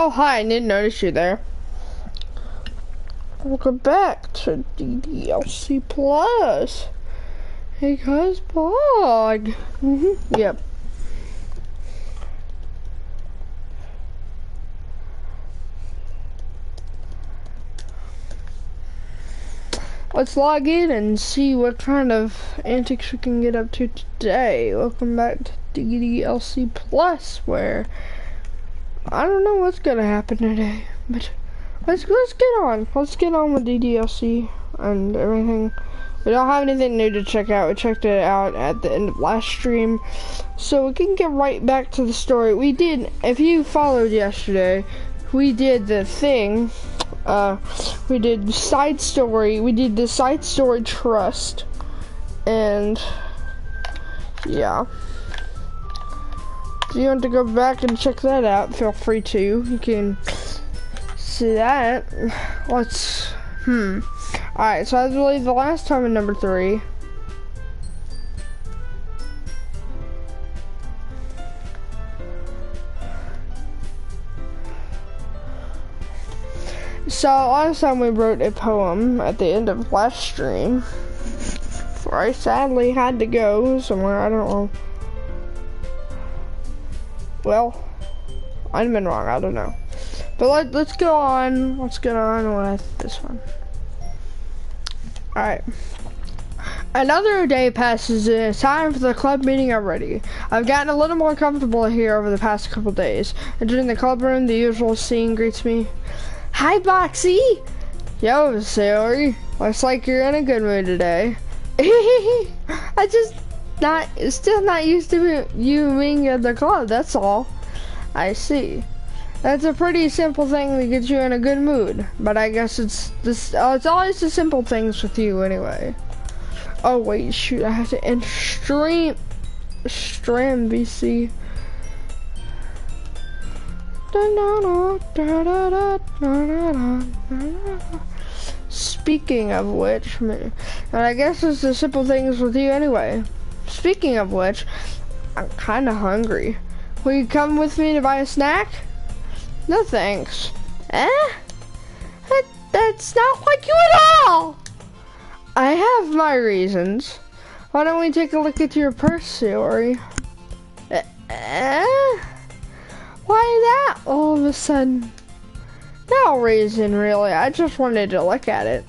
Oh, hi, I didn't notice you there. Welcome back to DDLC Plus. Hey guys, blog. Yep. Let's log in and see what kind of antics we can get up to today. Welcome back to DDLC Plus, where I don't know what's gonna happen today, but let's get on. Let's get on with DDLC and everything. We don't have anything new to check out. We checked it out at the end of last stream, so we can get right back to the story. We did, if you followed yesterday, we did the thing. We did side story. We did the side story trust, and yeah. If you want to go back and check that out, feel free to. You can see that. Let's. Alright, so I believe the last time in number 3. So last time we wrote a poem at the end of last stream. For I sadly had to go somewhere, I don't know. Well, I've been wrong, I don't know. But let's go on. Let's get on with this one. Alright. Another day passes and it's time for the club meeting already. I've gotten a little more comfortable here over the past couple days. Entering the club room, the usual scene greets me. Hi, Boxy! Yo, Sayori. Looks like you're in a good mood today. Still not used to you being at the club, that's all. I see. That's a pretty simple thing to get you in a good mood, but I guess it's always the simple things with you anyway. Oh wait, shoot, I have to enter stream BC. Speaking of which, and I guess it's the simple things with you anyway. Speaking of which, I'm kinda hungry. Will you come with me to buy a snack? No thanks. That's not like you at all! I have my reasons. Why don't we take a look at your purse, Sayori? Why that all of a sudden? No reason really, I just wanted to look at it.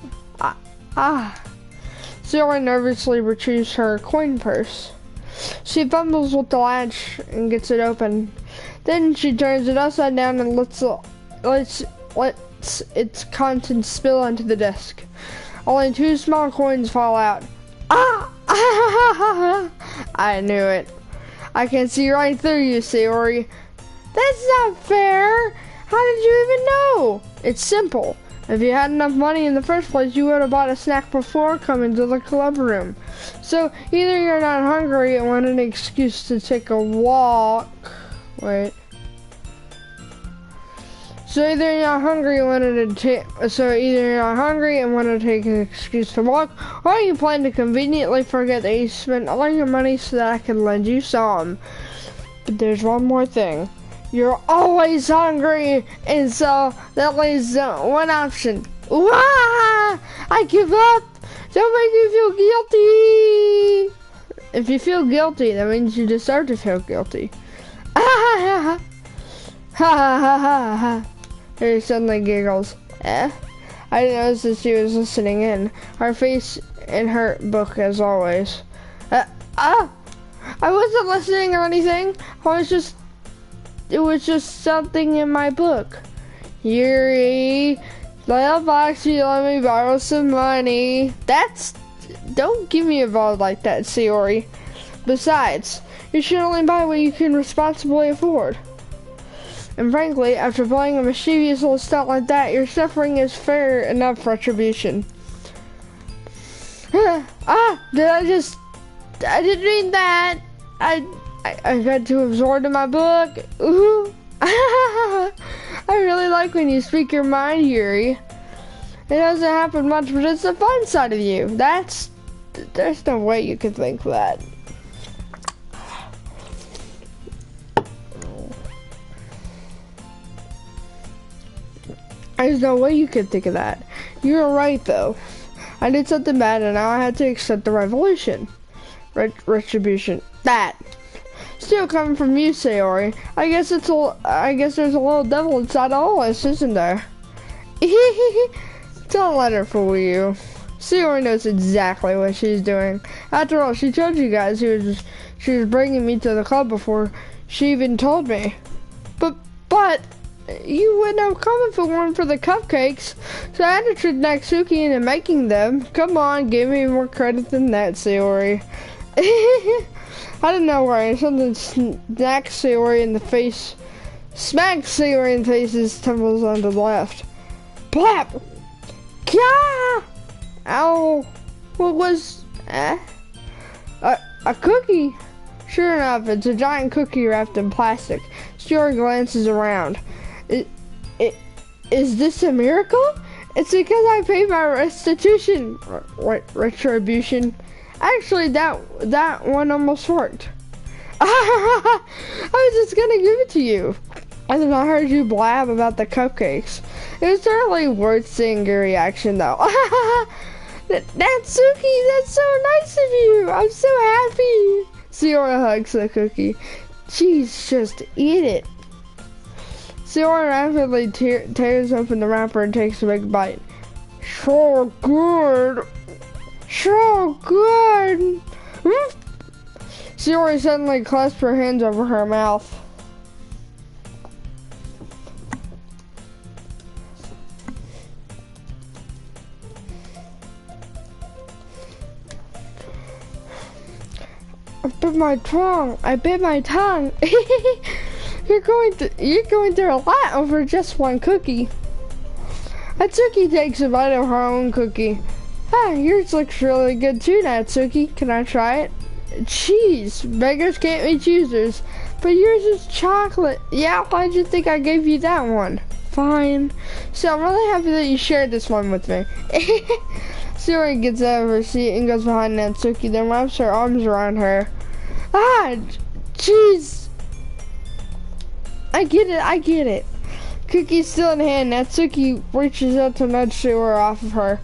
Sayori nervously retrieves her coin purse. She fumbles with the latch and gets it open. Then she turns it upside down and lets its contents spill onto the desk. Only 2 small coins fall out. I knew it. I can see right through you, Sayori. That's not fair. How did you even know? It's simple. If you had enough money in the first place, you would have bought a snack before coming to the club room. So either you're not hungry and want an excuse to take a walk. Wait. So either you're not hungry and wanted to take an excuse to walk, or you plan to conveniently forget that you spent all your money so that I can lend you some. But there's one more thing. You're always hungry, and so that leaves one option. Wah! I give up! Don't make me feel guilty! If you feel guilty, that means you deserve to feel guilty. Ha ha ha ha ha. Harry suddenly giggles. I didn't notice that she was listening in. Her face in her book as always. I wasn't listening or anything. It was just something in my book. Yuri, little Boxy, let me borrow some money. Don't give me a ball like that, Sayori. Besides, you should only buy what you can responsibly afford. And frankly, after playing a mischievous little stunt like that, your suffering is fair enough retribution. I didn't mean that. I got too absorbed in my book. Ooh. I really like when you speak your mind, Yuri. It doesn't happen much, but it's the fun side of you. There's no way you could think that. There's no way you could think of that. You were right, though. I did something bad, and now I had to accept the revolution. Retribution. That. Still coming from you, Sayori. I guess there's a little devil inside all of us, isn't there? Don't let her fool you. Sayori knows exactly what she's doing. After all, she told you guys she was bringing me to the club before she even told me. But you wouldn't have come if it weren't for the cupcakes, so I had to trick Natsuki into making them. Come on, give me more credit than that, Sayori. I don't know why something smacks Sayori in the face. Smacks Sayori in the face, his temples on the left. Plap! Kya! Ow! What was... a cookie? Sure enough, it's a giant cookie wrapped in plastic. Sayori glances around. Is this a miracle? It's because I paid my restitution. Retribution. Actually, that one almost worked. I was just gonna give it to you. And then I heard you blab about the cupcakes. It was certainly worth seeing your reaction, though. Natsuki, that's so nice of you. I'm so happy. Sayori hugs the cookie. Jeez, just eat it. Sayori rapidly tears open the wrapper and takes a big bite. So good. So good. Sayori suddenly clasped her hands over her mouth. I bit my tongue. You're going through a lot over just one cookie. Natsuki takes a bite of her own cookie. Yours looks really good too, Natsuki. Can I try it? Cheese. Beggars can't be choosers. But yours is chocolate. Yeah, why'd you think I gave you that one? Fine. So I'm really happy that you shared this one with me. Sayori gets out of her seat and goes behind Natsuki, then wraps her arms around her. Jeez. I get it. Cookie's still in hand. Natsuki reaches out to nudge Sayori off of her.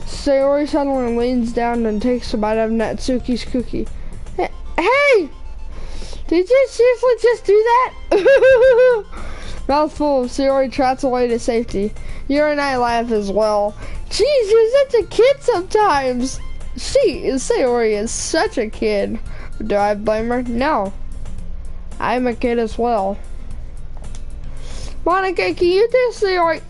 Sayori suddenly leans down and takes a bite of Natsuki's cookie. Hey! Did you seriously just do that? Mouthful of Sayori trots away to safety. Yuri and I laugh as well. Jeez, you're such a kid sometimes. Sayori is such a kid. Do I blame her? No. I'm a kid as well. Monica, can you tell Sayori...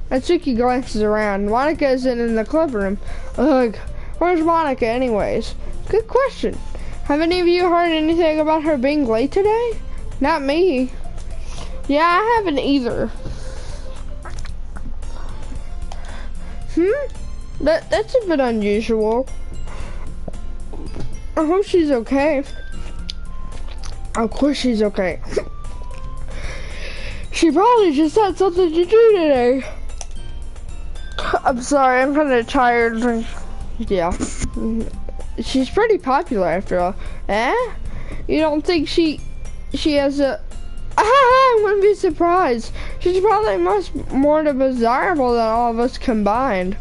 Natsuki glances around. Monica isn't in the club room. Ugh. Where's Monica anyways? Good question. Have any of you heard anything about her being late today? Not me. Yeah, I haven't either. That's a bit unusual. I hope she's okay. Of course she's okay. She probably just had something to do today. I'm sorry, I'm kind of tired. Yeah. She's pretty popular after all. You don't think she has a... I wouldn't be surprised. She's probably much more desirable than all of us combined.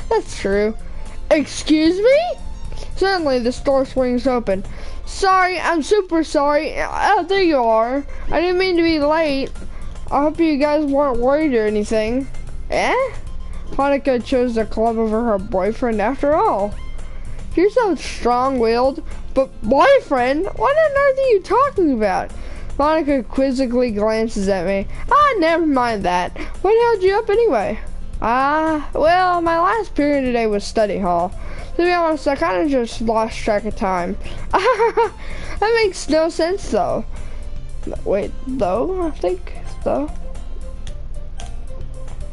That's true. Excuse me? Suddenly the store swings open. Sorry, I'm super sorry. Oh, there you are. I didn't mean to be late. I hope you guys weren't worried or anything. Monica chose the club over her boyfriend after all. You're so strong-willed, but boyfriend? What on earth are you talking about? Monica quizzically glances at me. Never mind that. What held you up anyway? Well, my last period today was study hall. To be honest, I kind of just lost track of time. That makes no sense, though. Wait, though? I think, though.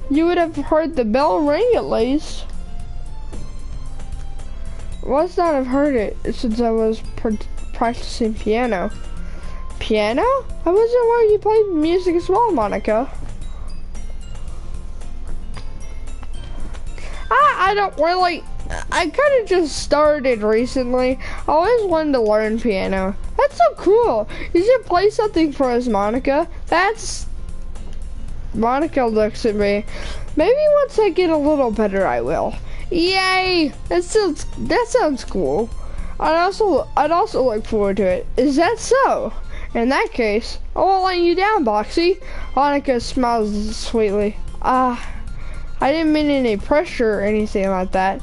You would have heard the bell ring, at least. Must not have heard it since I was practicing piano. Piano? I wasn't aware you played music as well, Monica. I don't really... I kind of just started recently. I always wanted to learn piano. That's so cool. You should play something for us, Monica. That's Monica looks at me. Maybe once I get a little better, I will. Yay! That sounds cool. I'd also look forward to it. Is that so? In that case, I won't let you down, Boxy. Monica smiles sweetly. I didn't mean any pressure or anything like that.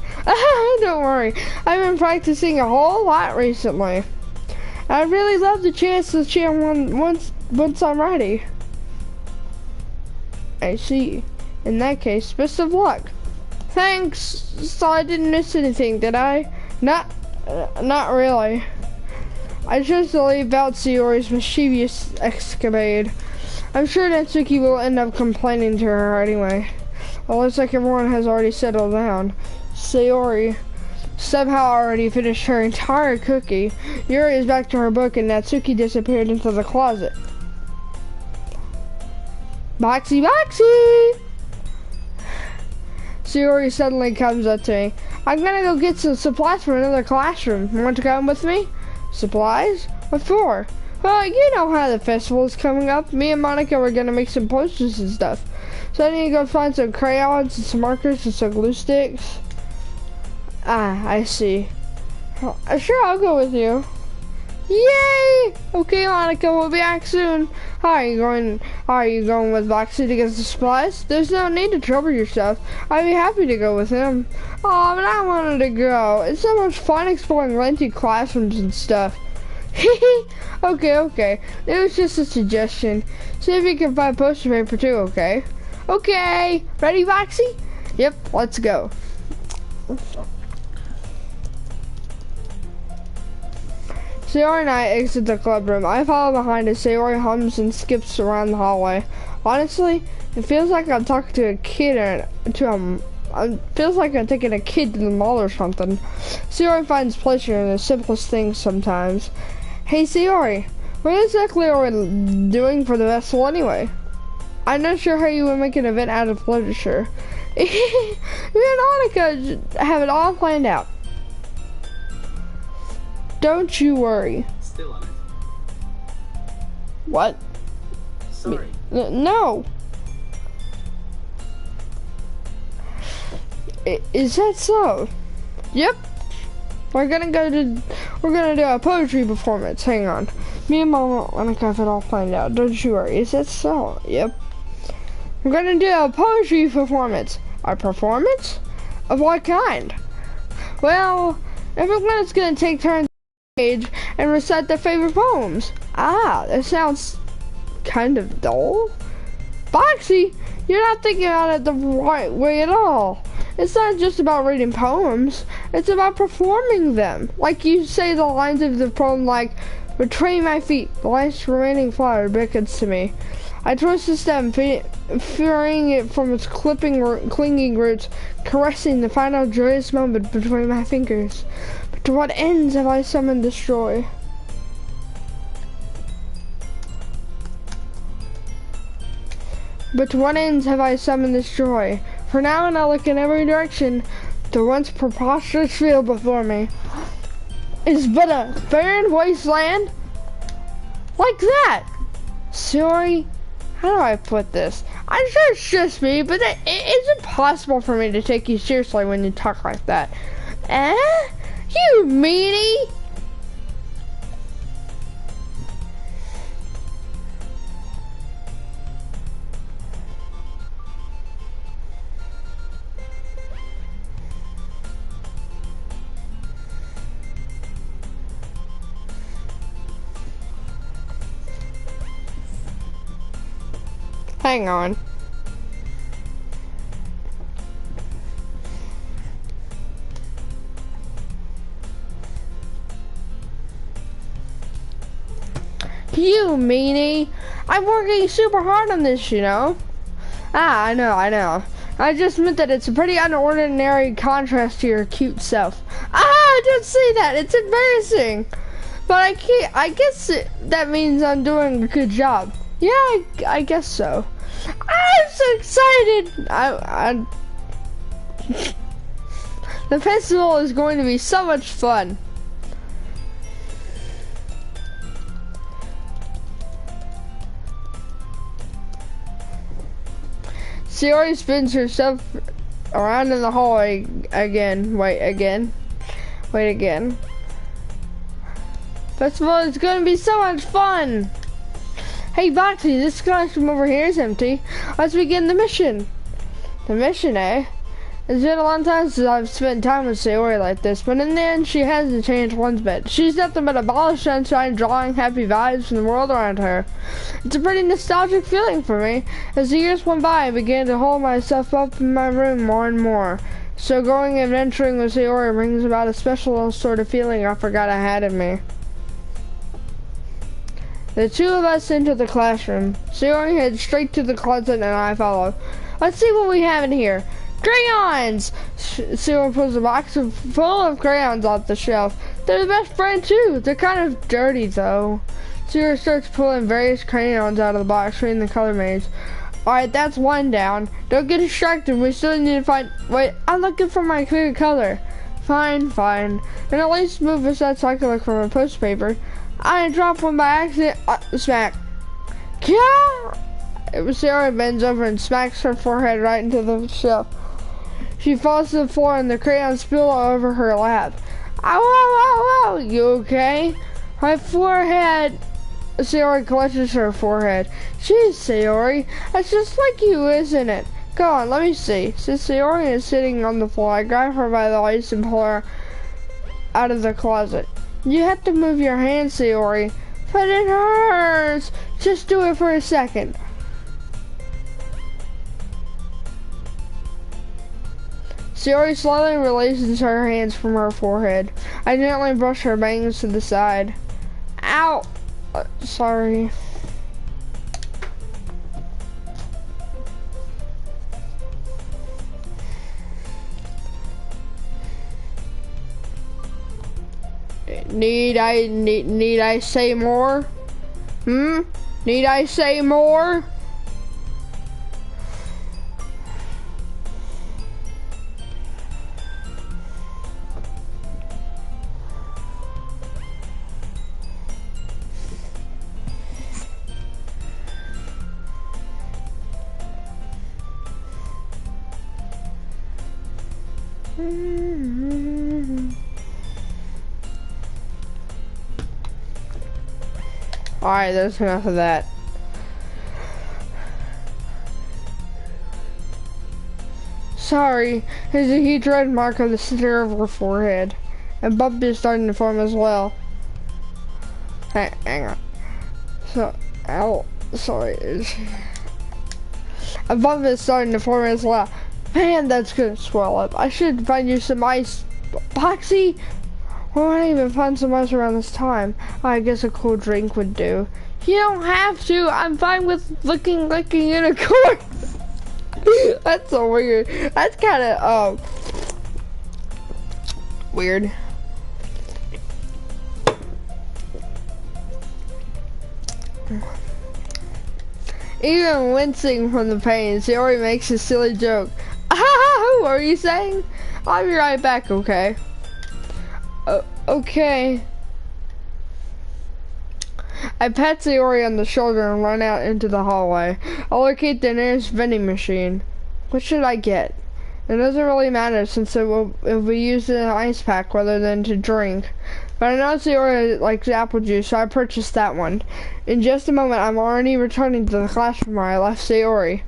Don't worry. I've been practicing a whole lot recently. I'd really love the chance to cheer once I'm ready. I see. In that case, best of luck. Thanks. So I didn't miss anything, did I? Not really. I chose to leave out Sayori's mischievous escapade. I'm sure Natsuki will end up complaining to her anyway. Well, looks like everyone has already settled down. Sayori somehow already finished her entire cookie. Yuri is back to her book and Natsuki disappeared into the closet. Boxy, Boxy! Sayori suddenly comes up to me. I'm gonna go get some supplies from another classroom. Want to come with me? Supplies? What for? Well, you know how the festival is coming up. Me and Monica were gonna make some posters and stuff. So I need to go find some crayons and some markers and some glue sticks. Ah, I see. Sure, I'll go with you. Yay! Okay, Monica, we'll be back soon. Are you going with Boxy to get the supplies? There's no need to trouble yourself. I'd be happy to go with him. Oh, but I wanted to go. It's so much fun exploring lengthy classrooms and stuff. Okay. It was just a suggestion. See if you can find poster paper too, okay? Okay. Ready, Boxy? Yep, let's go. Sayori and I exit the club room. I follow behind as Sayori hums and skips around the hallway. Honestly, it feels like I'm talking to a kid it feels like I'm taking a kid to the mall or something. Sayori finds pleasure in the simplest things sometimes. Hey Sayori, what exactly are we doing for the festival anyway? I'm not sure how you would make an event out of literature. Me and Monica have it all planned out. Don't you worry. Still on it. What? Sorry. No. Is that so? Yep. We're gonna do a poetry performance. Hang on. Me and Mama Monica have it all planned out. Don't you worry. Is that so? Yep. We're gonna do a poetry performance. A performance? Of what kind? Well, everyone's gonna take turns and recite their favorite poems. Ah, that sounds kind of dull. Boxy, you're not thinking about it the right way at all. It's not just about reading poems, it's about performing them. Like you say the lines of the poem like, between my feet, the last remaining flower beckons to me. I twist the stem, freeing it from its clinging roots, caressing the final joyous moment between my fingers. To what ends have I summoned destroy? But to what ends have I summoned destroy? For now when I look in every direction, the once preposterous field before me is but a barren wasteland. Like that! Sorry, how do I put this? I'm sure it's just me, but it's impossible for me to take you seriously when you talk like that. Eh? You meanie! Hang on. You meanie! I'm working super hard on this, you know? Ah, I know. I just meant that it's a pretty unordinary contrast to your cute self. Ah, don't say that, it's embarrassing! But I guess that means I'm doing a good job. Yeah, I guess so. I'm so excited! The festival is going to be so much fun. Sayori spins herself around in the hallway again. Wait again. First of all, it's gonna be so much fun. Hey Boxy, this classroom over here is empty. Let's begin the mission. The mission, eh? It's been a long time since I've spent time with Sayori like this, but in the end, she hasn't changed one bit. She's nothing but a ball of sunshine, drawing happy vibes from the world around her. It's a pretty nostalgic feeling for me. As the years went by, I began to hold myself up in my room more and more. So going adventuring with Sayori brings about a special sort of feeling I forgot I had in me. The two of us enter the classroom. Sayori heads straight to the closet and I follow. Let's see what we have in here. Crayons! Sayori pulls a box full of crayons off the shelf. They're the best brand too. They're kind of dirty though. Sayori starts pulling various crayons out of the box, reading the color maze. Alright, that's one down. Don't get distracted. We still need to find... Wait, I'm looking for my favorite color. Fine. Then at least move aside so I can look for my post paper. I dropped one by accident. Smack. Yeah! Sayori bends over and smacks her forehead right into the shelf. She falls to the floor and the crayons spill all over her lap. Ow! You okay? My forehead. Sayori clutches her forehead. Jeez, Sayori, that's just like you, isn't it? Go on, let me see. Since Sayori is sitting on the floor, I grab her by the waist and pull her out of the closet. You have to move your hand, Sayori. But it hurts. Just do it for a second. Sayori slowly releases her hands from her forehead. I gently brush her bangs to the side. Ow! Sorry. Need I say more? Need I say more? Alright, that's enough of that. Sorry, there's a huge red mark on the center of her forehead. A bump is starting to form as well. Hang on. Sorry. A bump is starting to form as well. Man, that's gonna swell up. I should find you some ice. Boxy? Why would I even find some ice around this time? I guess a cool drink would do. You don't have to. I'm fine with licking in a corner. That's so weird. That's kind of weird. Even wincing from the pain, Sayori makes a silly joke. What are you saying? I'll be right back, okay? Okay. I pat Sayori on the shoulder and run out into the hallway. I locate the nearest vending machine. What should I get? It doesn't really matter since it will be used in an ice pack rather than to drink. But I know Sayori likes apple juice, so I purchased that one. In just a moment, I'm already returning to the classroom where I left Sayori.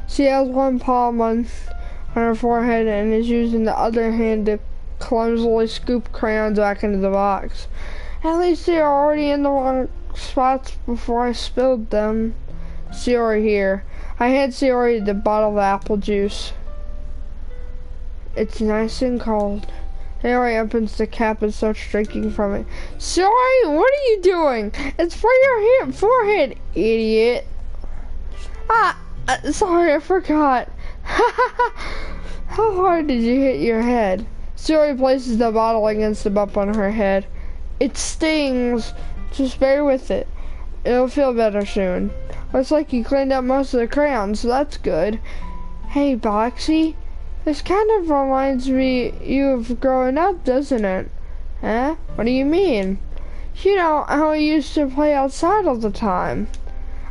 She has one palm on her forehead and is using the other hand to clumsily scoop crayons back into the box. At least they are already in the wrong spots before I spilled them. Sayori here. I hand Sayori the bottle of apple juice. It's nice and cold. Sayori opens the cap and starts drinking from it. Sayori, what are you doing? It's for your forehead, idiot. Sorry, I forgot. How hard did you hit your head? Sayori places the bottle against the bump on her head. It stings. Just bear with it. It'll feel better soon. Looks like you cleaned up most of the crayons, so that's good. Hey, Boxy. This kind of reminds me you of growing up, doesn't it? Huh? What do you mean? You know how we used to play outside all the time.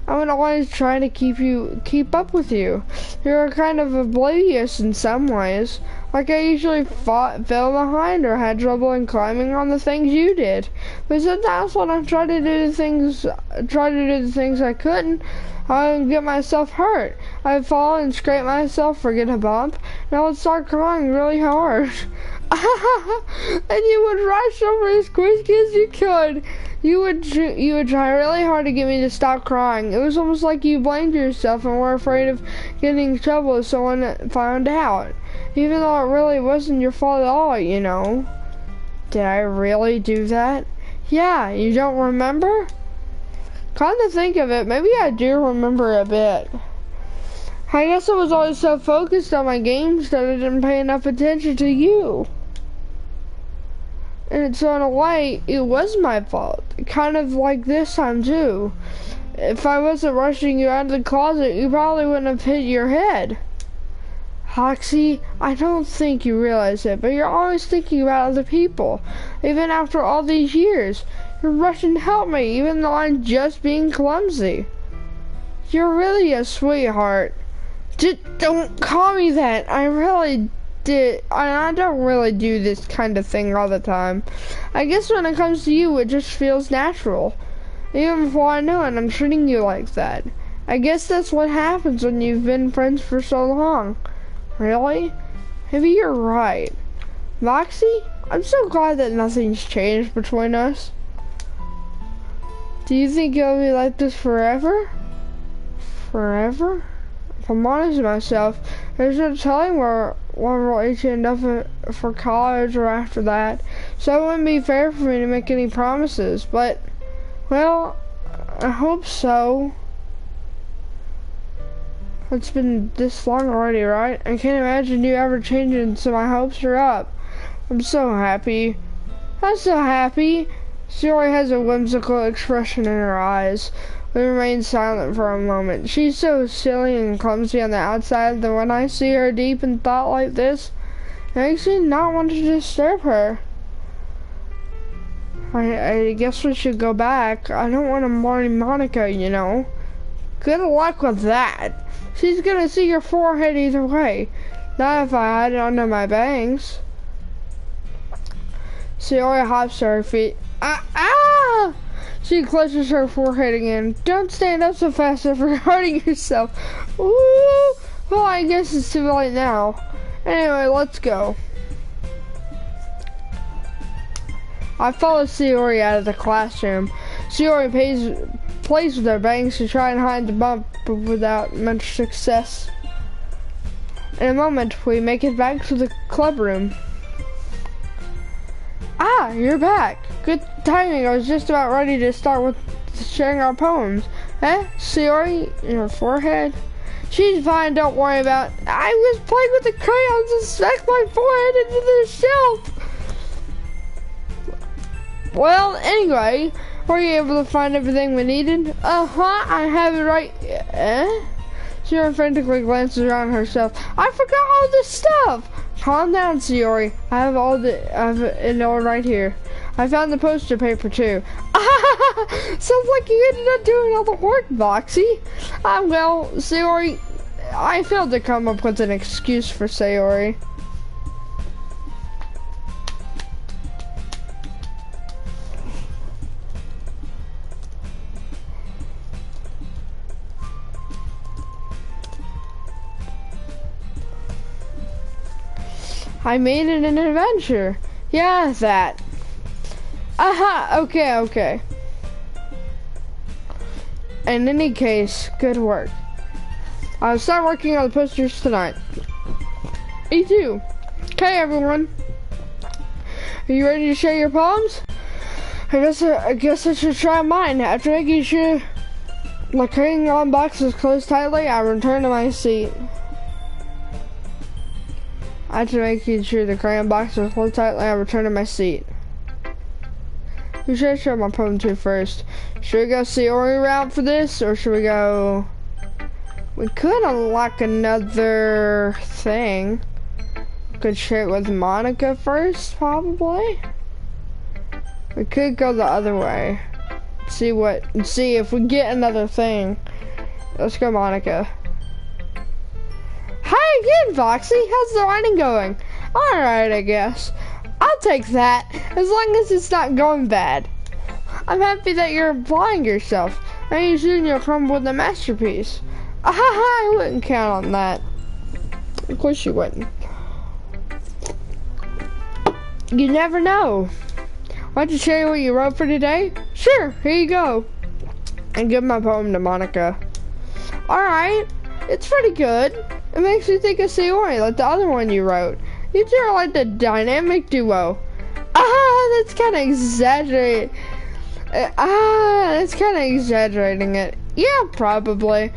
I would always try to keep up with you. You're kind of oblivious in some ways. Like I usually fell behind or had trouble in climbing on the things you did. But sometimes when I try to do the things I couldn't, I would get myself hurt. I'd fall and scrape myself or get a bump, and I would start crying really hard. And you would rush over as quick as you could. You would try really hard to get me to stop crying. It was almost like you blamed yourself and were afraid of getting in trouble if someone found out. Even though it really wasn't your fault at all, you know. Did I really do that? Yeah, you don't remember? Come to think of it, maybe I do remember a bit. I guess I was always so focused on my games that I didn't pay enough attention to you. And so in a way, it was my fault. Kind of like this time too. If I wasn't rushing you out of the closet, you probably wouldn't have hit your head. Hoxie, I don't think you realize it, but you're always thinking about other people. Even after all these years, you're rushing to help me, even though I'm just being clumsy. You're really a sweetheart. Don't call me that. I really did. I don't really do this kind of thing all the time. I guess when it comes to you, it just feels natural. Even before I know it, I'm treating you like that. I guess that's what happens when you've been friends for so long. Really? Maybe you're right. Moxie, I'm so glad that nothing's changed between us. Do you think it'll be like this forever? Forever? If I'm honest with myself, there's no telling where we'll each end up for college or after that, so it wouldn't be fair for me to make any promises, but, well, I hope so. It's been this long already, right? I can't imagine you ever changing, so my hopes are up. I'm so happy. I'm so happy. Sayori has a whimsical expression in her eyes. We remain silent for a moment. She's so silly and clumsy on the outside that when I see her deep in thought like this, it makes me not want to disturb her. I guess we should go back. I don't want to marry Monica, you know. Good luck with that. She's gonna see your forehead either way. Not if I hide it under my bangs. Sayori hops to her feet. Ah! She clutches her forehead again. Don't stand up so fast if you're hurting yourself. Ooh! Well, I guess it's too late now. Anyway, let's go. I follow Sayori out of the classroom. Sayori plays with her bangs to try and hide the bump, but without much success. In a moment, we make it back to the club room. Ah, you're back. Good timing. I was just about ready to start with sharing our poems. Eh, Sayori, your forehead? She's fine, don't worry about it. I was playing with the crayons and smacked my forehead into the shelf. Well, anyway, were you able to find everything we needed? Uh-huh, I have it right. Eh? Sayori frantically glances around herself. I forgot all this stuff. Calm down, Sayori. I have it all right here. I found the poster paper too. Sounds like you ended up doing all the work, Boxy. Well, Sayori, I failed to come up with an excuse for Sayori. I made it an adventure. Yeah, that. Aha, okay. In any case, good work. I'll start working on the posters tonight. Me too. Okay, everyone. Are you ready to share your poems? I guess I should try mine. After making sure the crayon box is closed tightly, I return to my seat. After making sure the crayon box is closed tightly, I return to my seat. Who should I show my poem to first? Should we go Sayori route for this, or should we go... We could unlock another thing. We could share it with Monica first, probably. We could go the other way. See if we get another thing. Let's go, Monica. Hi again, Foxy. How's the writing going? Alright, I guess. I'll take that, as long as it's not going bad. I'm happy that you're applying yourself. Maybe soon you'll come with a masterpiece. I wouldn't count on that. Of course you wouldn't. You never know. Want to share what you wrote for today? Sure, here you go. And give my poem to Monica. Alright, it's pretty good. It makes me think of Sayori, like the other one you wrote. You two are like the dynamic duo. That's kind of exaggerating. That's kind of exaggerating it. Yeah, probably.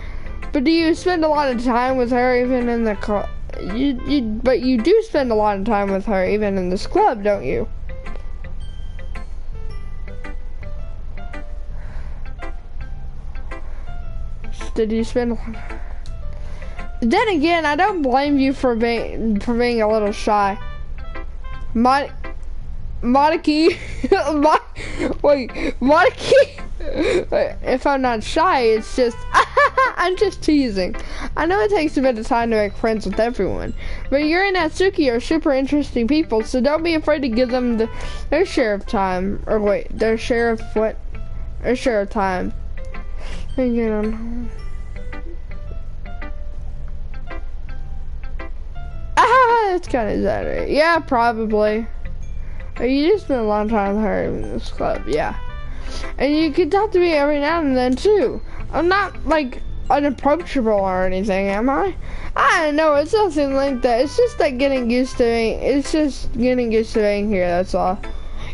But do you spend a lot of time with her even in the club? But you do spend a lot of time with her even in this club, don't you? Did you spend? Then again, I don't blame you for being a little shy. Moniki, Moniki. If I'm not shy, it's just I'm just teasing. I know it takes a bit of time to make friends with everyone, but Yuri and Natsuki are super interesting people, so don't be afraid to give them their share of time. Or wait, their share of what? Their share of time. It's kind of exaggerated. Yeah, probably. You just spent a long time with her in this club, yeah. And you can talk to me every now and then too. I'm not like unapproachable or anything, am I? I don't know, it's nothing like that. It's just like getting used to being, it's just getting used to being here, that's all.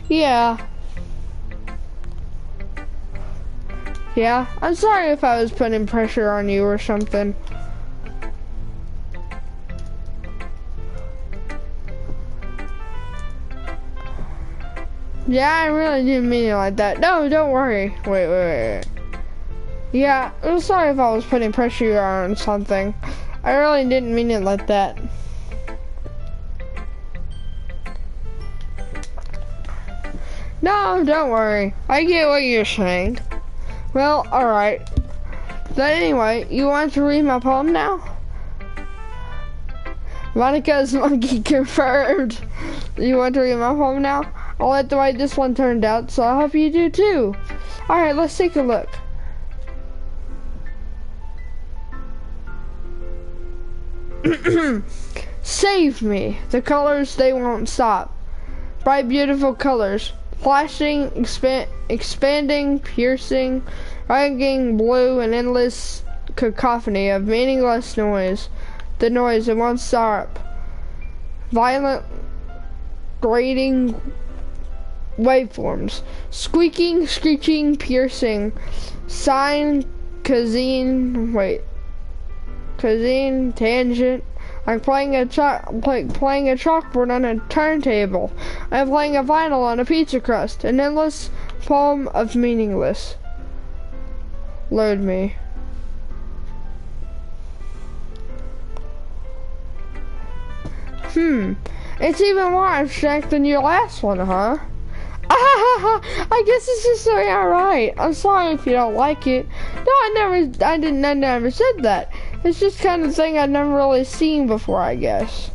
Yeah. Yeah, I'm sorry if I was putting pressure on you or something. Yeah, I really didn't mean it like that. No, don't worry. Wait. Yeah, I'm sorry if I was putting pressure on something. I really didn't mean it like that. No, don't worry. I get what you're saying. Well, alright. But anyway, you want to read my poem now? Monica's monkey confirmed. You want to read my poem now? I like the way this one turned out, so I hope you do too. Alright, let's take a look. Save me. The colors, they won't stop. Bright, beautiful colors. Flashing, expanding, piercing, ringing, blue, and endless cacophony of meaningless noise. The noise, it won't stop. Violent, grating waveforms. Squeaking, screeching, piercing. Sine, cosine, tangent. I'm playing a chalkboard on a turntable. I'm playing a vinyl on a pizza crust. An endless poem of meaningless. Load me. It's even more abstract than your last one, huh? I guess it's just the way I write. I'm sorry if you don't like it. No, I never said that. It's just kind of thing I've never really seen before, I guess.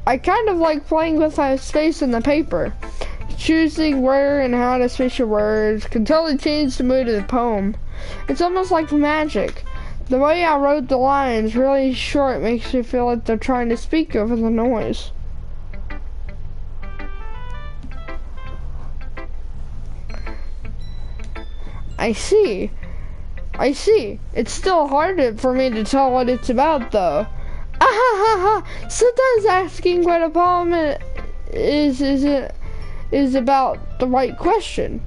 I kind of like playing with my space in the paper. Choosing where and how to space your words can totally change the mood of the poem. It's almost like magic. The way I wrote the lines really short makes me feel like they're trying to speak over the noise. I see. It's still hard for me to tell what it's about, though. Sometimes asking what a poem is about the right question.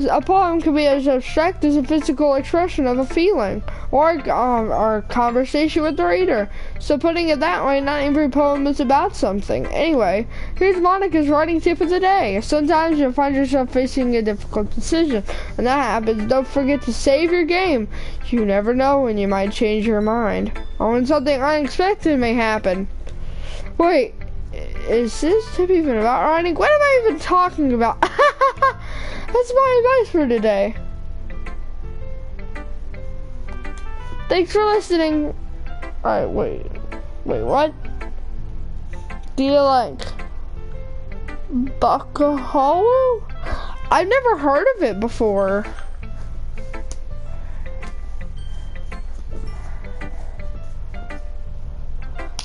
A poem can be as abstract as a physical expression of a feeling, or a conversation with the reader. So putting it that way, not every poem is about something. Anyway, here's Monica's writing tip of the day. Sometimes you'll find yourself facing a difficult decision. When that happens, don't forget to save your game. You never know when you might change your mind, or when something unexpected may happen. Wait, is this tip even about writing? What am I even talking about? That's my advice for today. Thanks for listening. Alright, wait, what? Do you like Bucka Hollow? I've never heard of it before.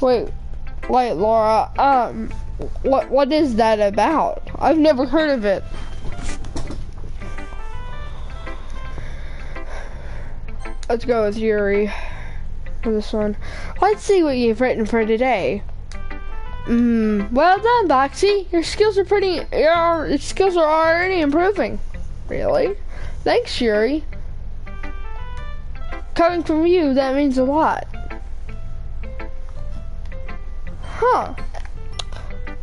Wait, Laura, what is that about? I've never heard of it. Let's go with Yuri for this one. Let's see what you've written for today. Well done, Boxy. Your skills are already improving. Really? Thanks, Yuri. Coming from you, that means a lot. Huh.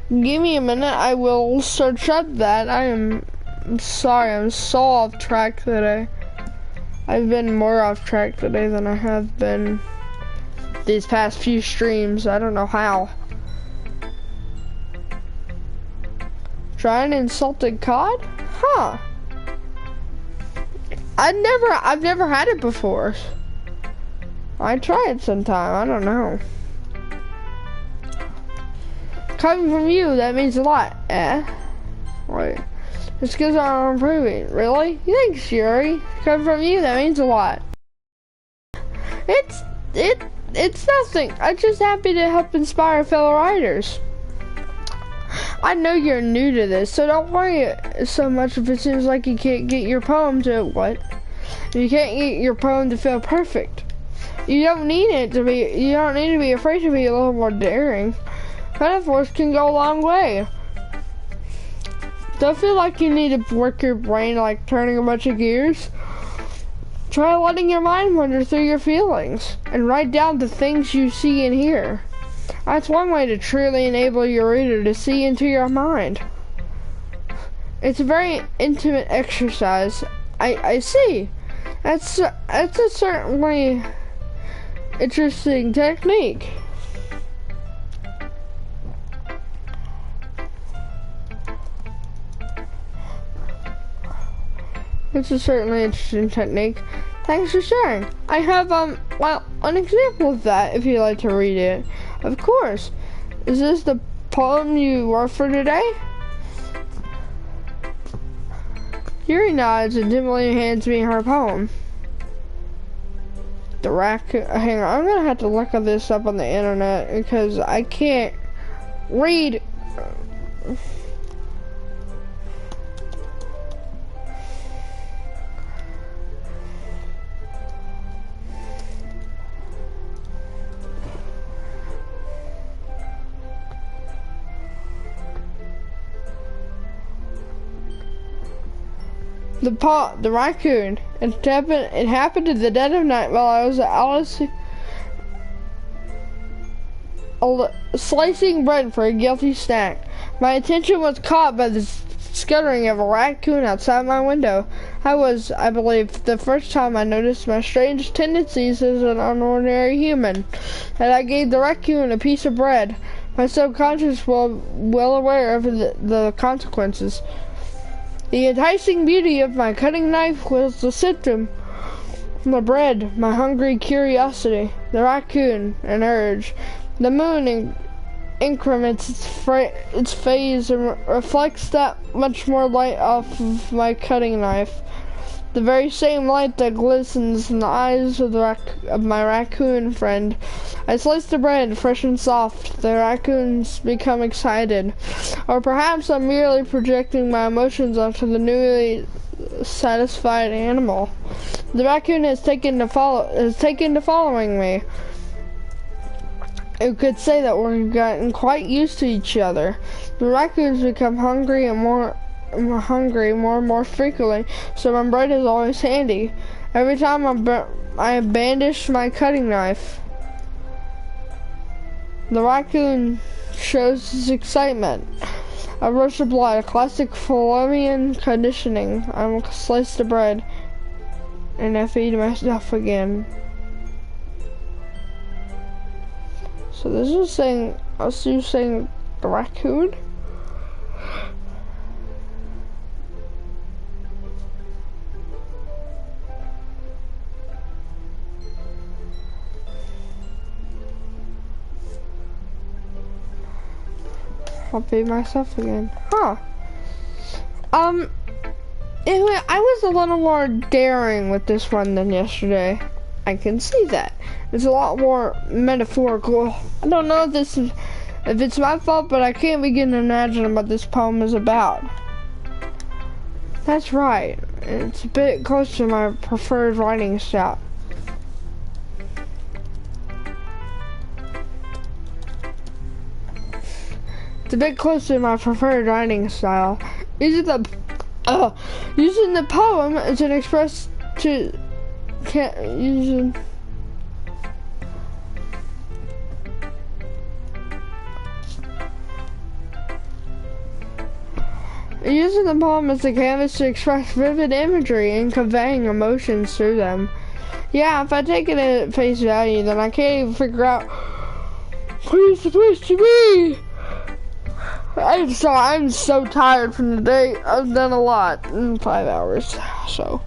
Give me a minute, I will search up that. I'm sorry, I'm so off track today. I've been more off track today than I have been these past few streams. I don't know how. Try an insalted cod? Huh. I've never had it before. I'd try it sometime, I don't know. Coming from you, that means a lot. Wait. The skills are improving. Really? Thanks, Yuri. Coming from you, that means a lot. It's nothing. I'm just happy to help inspire fellow writers. I know you're new to this, so don't worry so much if it seems like you can't get your poem to you can't get your poem to feel perfect. You don't need to be afraid to be a little more daring. Metaphors can go a long way. Don't feel like you need to work your brain like turning a bunch of gears. Try letting your mind wander through your feelings and write down the things you see and hear. That's one way to truly enable your reader to see into your mind. It's a very intimate exercise. I see. That's a certainly interesting technique. It's a certainly interesting technique. Thanks for sharing. I have, well, an example of that if you'd like to read it. Of course. Is this the poem you wrote for today? Yuri nods and dimly hands me her poem. The raccoon, hang on, I'm gonna have to look at this up on the internet because I can't read. The raccoon. It happened in the dead of night while I was slicing bread for a guilty snack. My attention was caught by the scuttering of a raccoon outside my window. I believe, the first time I noticed my strange tendencies as an unordinary human, and I gave the raccoon a piece of bread. My subconscious was well aware of the consequences. The enticing beauty of my cutting knife was the symptom. The bread, my hungry curiosity. The raccoon, an urge. The moon increments its phase and reflects that much more light off of my cutting knife. The very same light that glistens in the eyes of my raccoon friend. I slice the bread, fresh and soft. The raccoons become excited. Or perhaps I'm merely projecting my emotions onto the newly satisfied animal. The raccoon has taken to following me. You could say that we've gotten quite used to each other. The raccoons become hungry more and more frequently, so my bread is always handy. Every time I bandish my cutting knife, the raccoon shows his excitement. A rush of blood, a classic Flavian conditioning. I slice the bread, and I feed myself again. So this is saying, you saying the raccoon? I'll be myself again. Huh. Anyway, I was a little more daring with this one than yesterday. I can see that. It's a lot more metaphorical. I don't know if it's my fault, but I can't begin to imagine what this poem is about. That's right. It's a bit close to my preferred writing style. It's a bit close to my preferred writing style. Using the poem as an express to using the poem as a canvas to express vivid imagery and conveying emotions through them. Yeah, if I take it at face value, then I can't even figure out what it's supposed to be. I'm so tired from the day. I've done a lot in 5 hours, so.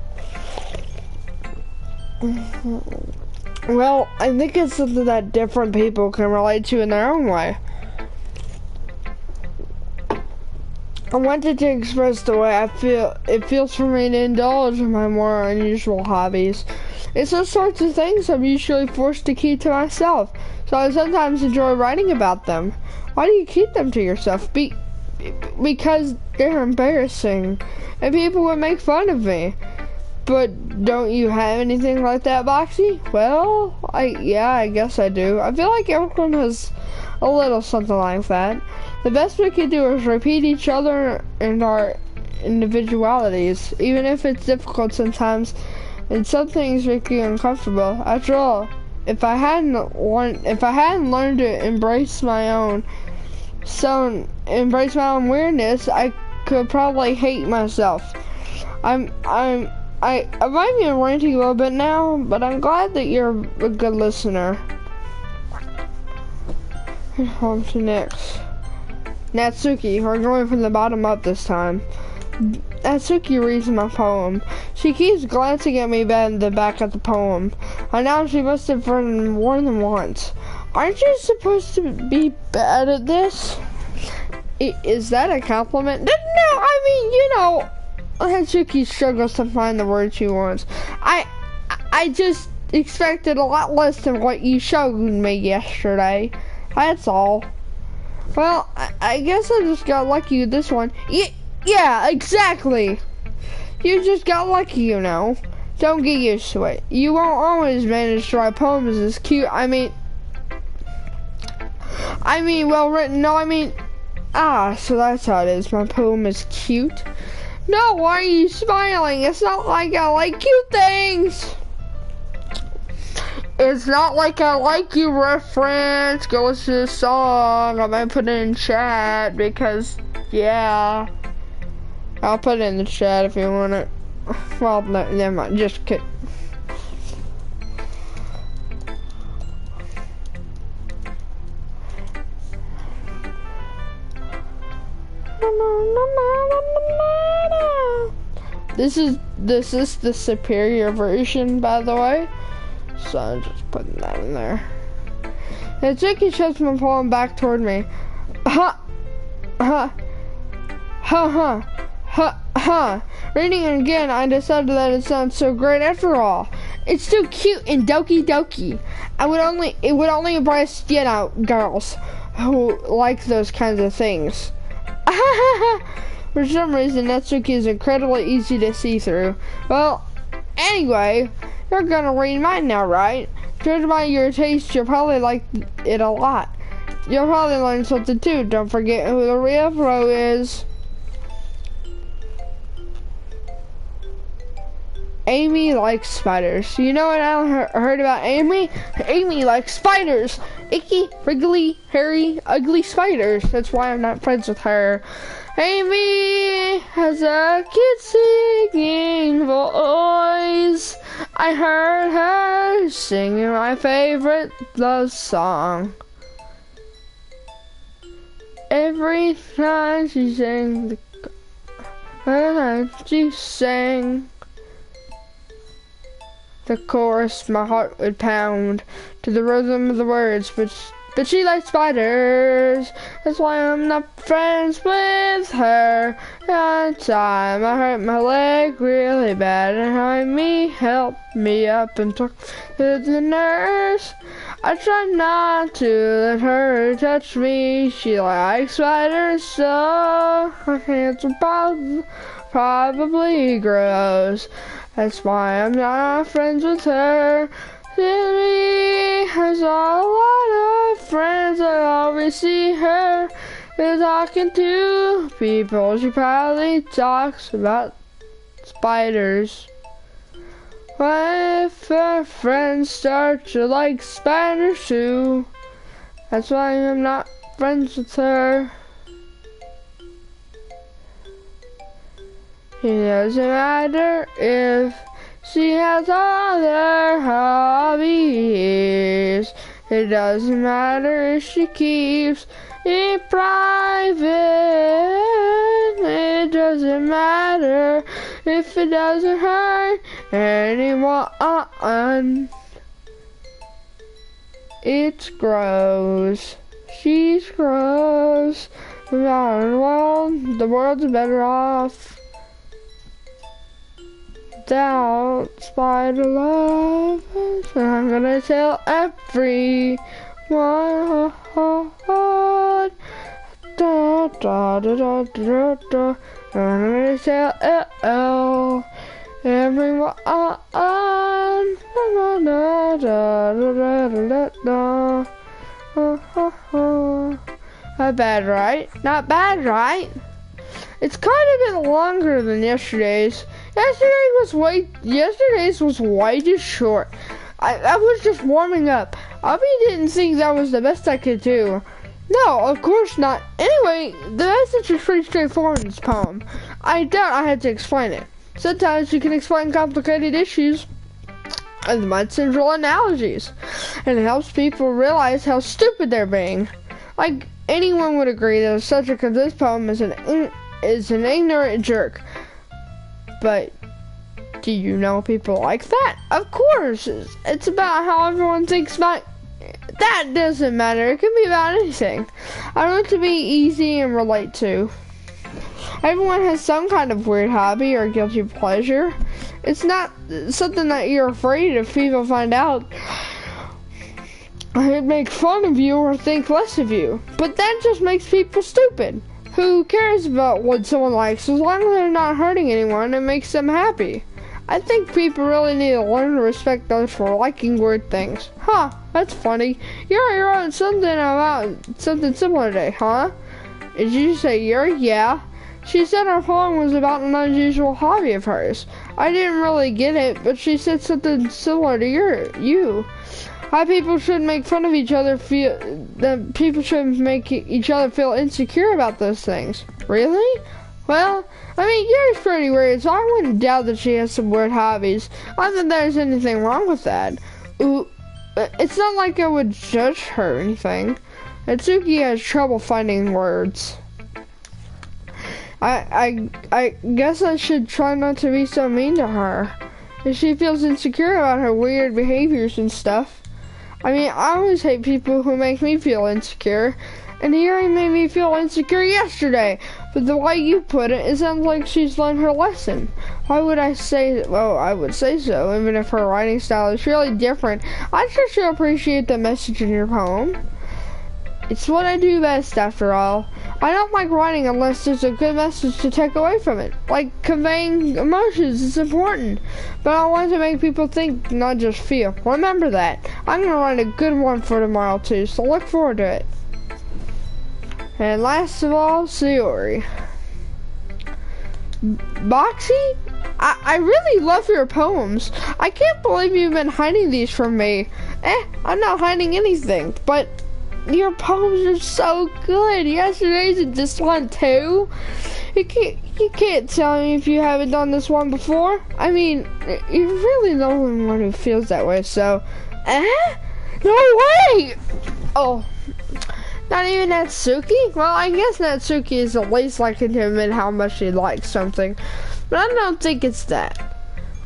Well, I think it's something that different people can relate to in their own way. I wanted to express the way it feels for me to indulge in my more unusual hobbies. It's those sorts of things I'm usually forced to keep to myself, so I sometimes enjoy writing about them. Why do you keep them to yourself? Because they're embarrassing, and people would make fun of me. But don't you have anything like that, Boxy? Well, I guess I do. I feel like everyone has a little something like that. The best we can do is repeat each other and our individualities, even if it's difficult sometimes, and some things make you uncomfortable. After all, if I hadn't learned to embrace my own weirdness, I could probably hate myself. I might be ranting a little bit now, but I'm glad that you're a good listener. On to next. Natsuki, we're going from the bottom up this time. Natsuki reads my poem. She keeps glancing at me bend the back of the poem. I know she must have read it more than once. Aren't you supposed to be bad at this? Is that a compliment? No, I mean, you know, Natsuki struggles to find the word she wants. I just expected a lot less than what you showed me yesterday. That's all. Well, I guess I just got lucky with this one. Yeah, exactly. You just got lucky, you know. Don't get used to it. You won't always manage to write poems as cute. I mean, well written. No, so that's how it is. My poem is cute. No, why are you smiling? It's not like I like cute things. It's not like I like you reference. Go listen to the song. I might put it in chat because, yeah. I'll put it in the chat if you want it. Well, no, never mind. Just kidding. This is the superior version, by the way. So I'm just putting that in there. Natsuki shoves my poem back toward me. Reading it again, I decided that it sounds so great after all. It's so cute and Doki Doki. It would only embrace, you know, girls who like those kinds of things. For some reason, Natsuki is incredibly easy to see through. Well, anyway, you're gonna read mine now, right? Judging by your taste, you'll probably like it a lot. You'll probably learn something too. Don't forget who the real pro is. Amy likes spiders. You know what I heard about Amy? Amy likes spiders. Icky, wriggly, hairy, ugly spiders. That's why I'm not friends with her. Amy has a cute singing voice. I heard her singing my favorite love song. Every time she sang, the chorus, my heart would pound to the rhythm of the words, but but she likes spiders. That's why I'm not friends with her. One time I hurt my leg really bad and Jaime helped me up and took to the nurse. I tried not to let her touch me. She likes spiders, so her hands are probably gross. That's why I'm not friends with her. She has a lot of friends. I always see her talking to people. She probably talks about spiders. What if her friends start to like spiders too? That's why I'm not friends with her. It doesn't matter if she has other hobbies. It doesn't matter if she keeps it private. It doesn't matter if it doesn't hurt anyone. It's gross. She's gross. Well, the world's better off without spider lovers. And I'm gonna tell everyone. Da, da, da, da, da, da. I'm gonna tell everyone. Da, da, da, da, da, da. Not bad, right? Not bad, right? It's kind of been longer than yesterday's. Yesterday's was way too short. I was just warming up. Abby didn't think that was the best I could do. No, of course not. Anyway, the message is pretty straightforward in this poem. I doubt I had to explain it. Sometimes you can explain complicated issues with much simple analogies, and it helps people realize how stupid they're being. Like, anyone would agree that the subject of this poem is an ignorant jerk. But do you know people like that? Of course. It's about how everyone thinks about. That doesn't matter. It can be about anything. I want it to be easy and relate to. Everyone has some kind of weird hobby or guilty pleasure. It's not something that you're afraid if people find out. I'd make fun of you or think less of you. But that just makes people stupid. Who cares about what someone likes as long as they're not hurting anyone and makes them happy? I think people really need to learn to respect others for liking weird things. Huh, that's funny. Yuri wrote something about something similar today, huh? Did you say Yuri? Yeah. She said her poem was about an unusual hobby of hers. I didn't really get it, but she said something similar to you. How people should make fun of each other, that people should make each other feel insecure about those things. Really? Well, I mean, Yuri's pretty weird, so I wouldn't doubt that she has some weird hobbies. Not that there's anything wrong with that. Ooh, it's not like I would judge her or anything. Atsuki has trouble finding words. I guess I should try not to be so mean to her. If she feels insecure about her weird behaviors and stuff. I mean, I always hate people who make me feel insecure, and Yuri made me feel insecure yesterday, but the way you put it, it sounds like she's learned her lesson. Why would I say, well, I would say so, even if her writing style is really different. I just should appreciate the message in your poem. It's what I do best, after all. I don't like writing unless there's a good message to take away from it. Like conveying emotions is important, but I want to make people think, not just feel. Remember that. I'm gonna write a good one for tomorrow too, so look forward to it. And last of all, Sayori. Boxy? I really love your poems. I can't believe you've been hiding these from me. I'm not hiding anything, but your poems are so good. Yesterday's and this one too. You can't tell me if you haven't done this one before. I mean, you're really the only one who feels that way, so. No way! Oh, not even Natsuki? Well, I guess Natsuki is the least likely to admit how much she likes something, but I don't think it's that.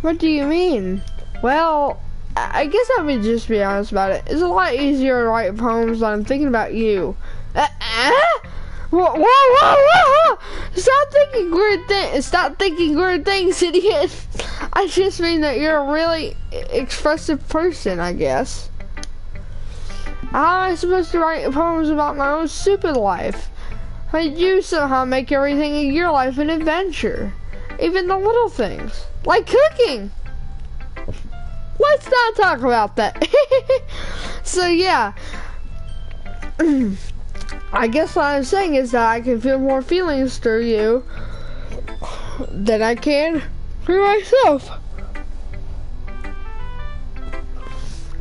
What do you mean? Well, I guess I would just be honest about it. It's a lot easier to write poems when I'm thinking about you. Whoa, whoa, whoa, whoa! Stop thinking weird things. Stop thinking weird things, idiot. I just mean that you're a really expressive person, I guess. How am I supposed to write poems about my own stupid life? But you somehow make everything in your life an adventure. Even the little things. Like cooking! Let's not talk about that. So yeah. I guess what I'm saying is that I can feel more feelings through you than I can through myself.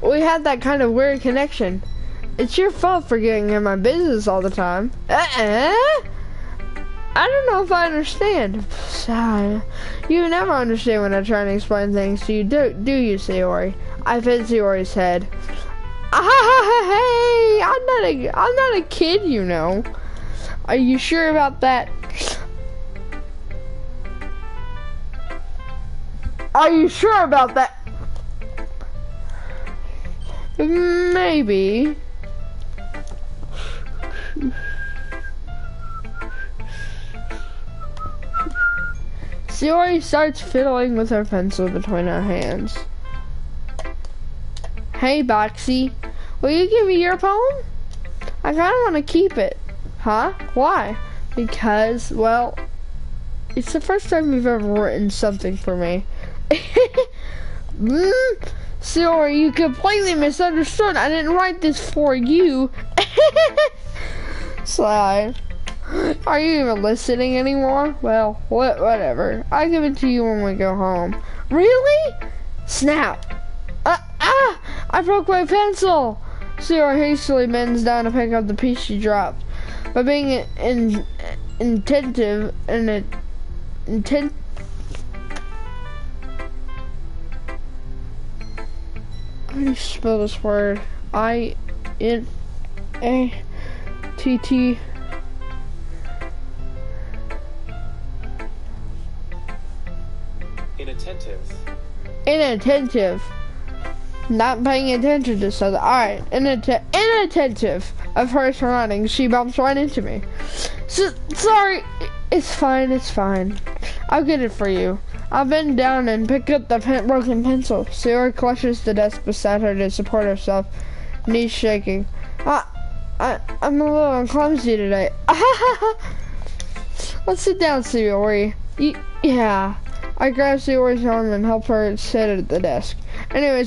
We have that kind of weird connection. It's your fault for getting in my business all the time. I don't know if I understand. You never understand when I try to explain things to you, do you, Sayori? I pet Sayori's head. Hey, I'm not a kid, you know. Are you sure about that? Are you sure about that? Maybe. Sayori starts fiddling with her pencil between her hands. Hey, Boxy, will you give me your poem? I kinda wanna keep it. Huh? Why? Because, well, it's the first time you've ever written something for me. Sayori, you completely misunderstood. I didn't write this for you. Sly. Are you even listening anymore? Well, whatever. I'll give it to you when we go home. Really? Snap. I broke my pencil. Sayori hastily bends down to pick up the piece she dropped. By being attentive and intent. How do you spell this word? I-N-A-T-T. Inattentive. Not paying attention to something. Alright, inattentive of her surroundings, she bumps right into me. Sorry, it's fine. I'll get it for you. I'll bend down and pick up the broken pencil. Sayori clutches the desk beside her to support herself, knees shaking. I'm a little clumsy today. Let's sit down, Sayori. Yeah. I grab Sayori's arm and help her sit at the desk. Anyway,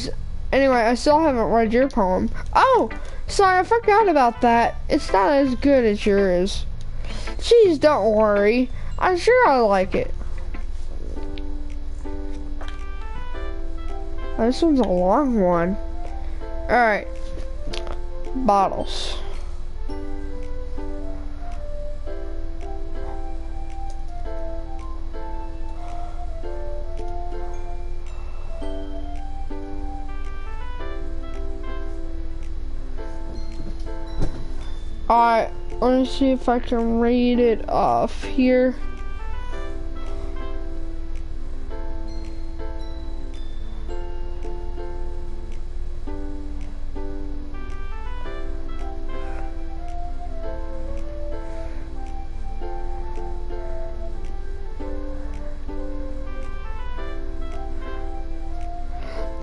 I still haven't read your poem. Oh, sorry, I forgot about that. It's not as good as yours. Jeez, don't worry. I'm sure I like it. Oh, this one's a long one. Alright. Bottles. Alright, let me see if I can read it off here.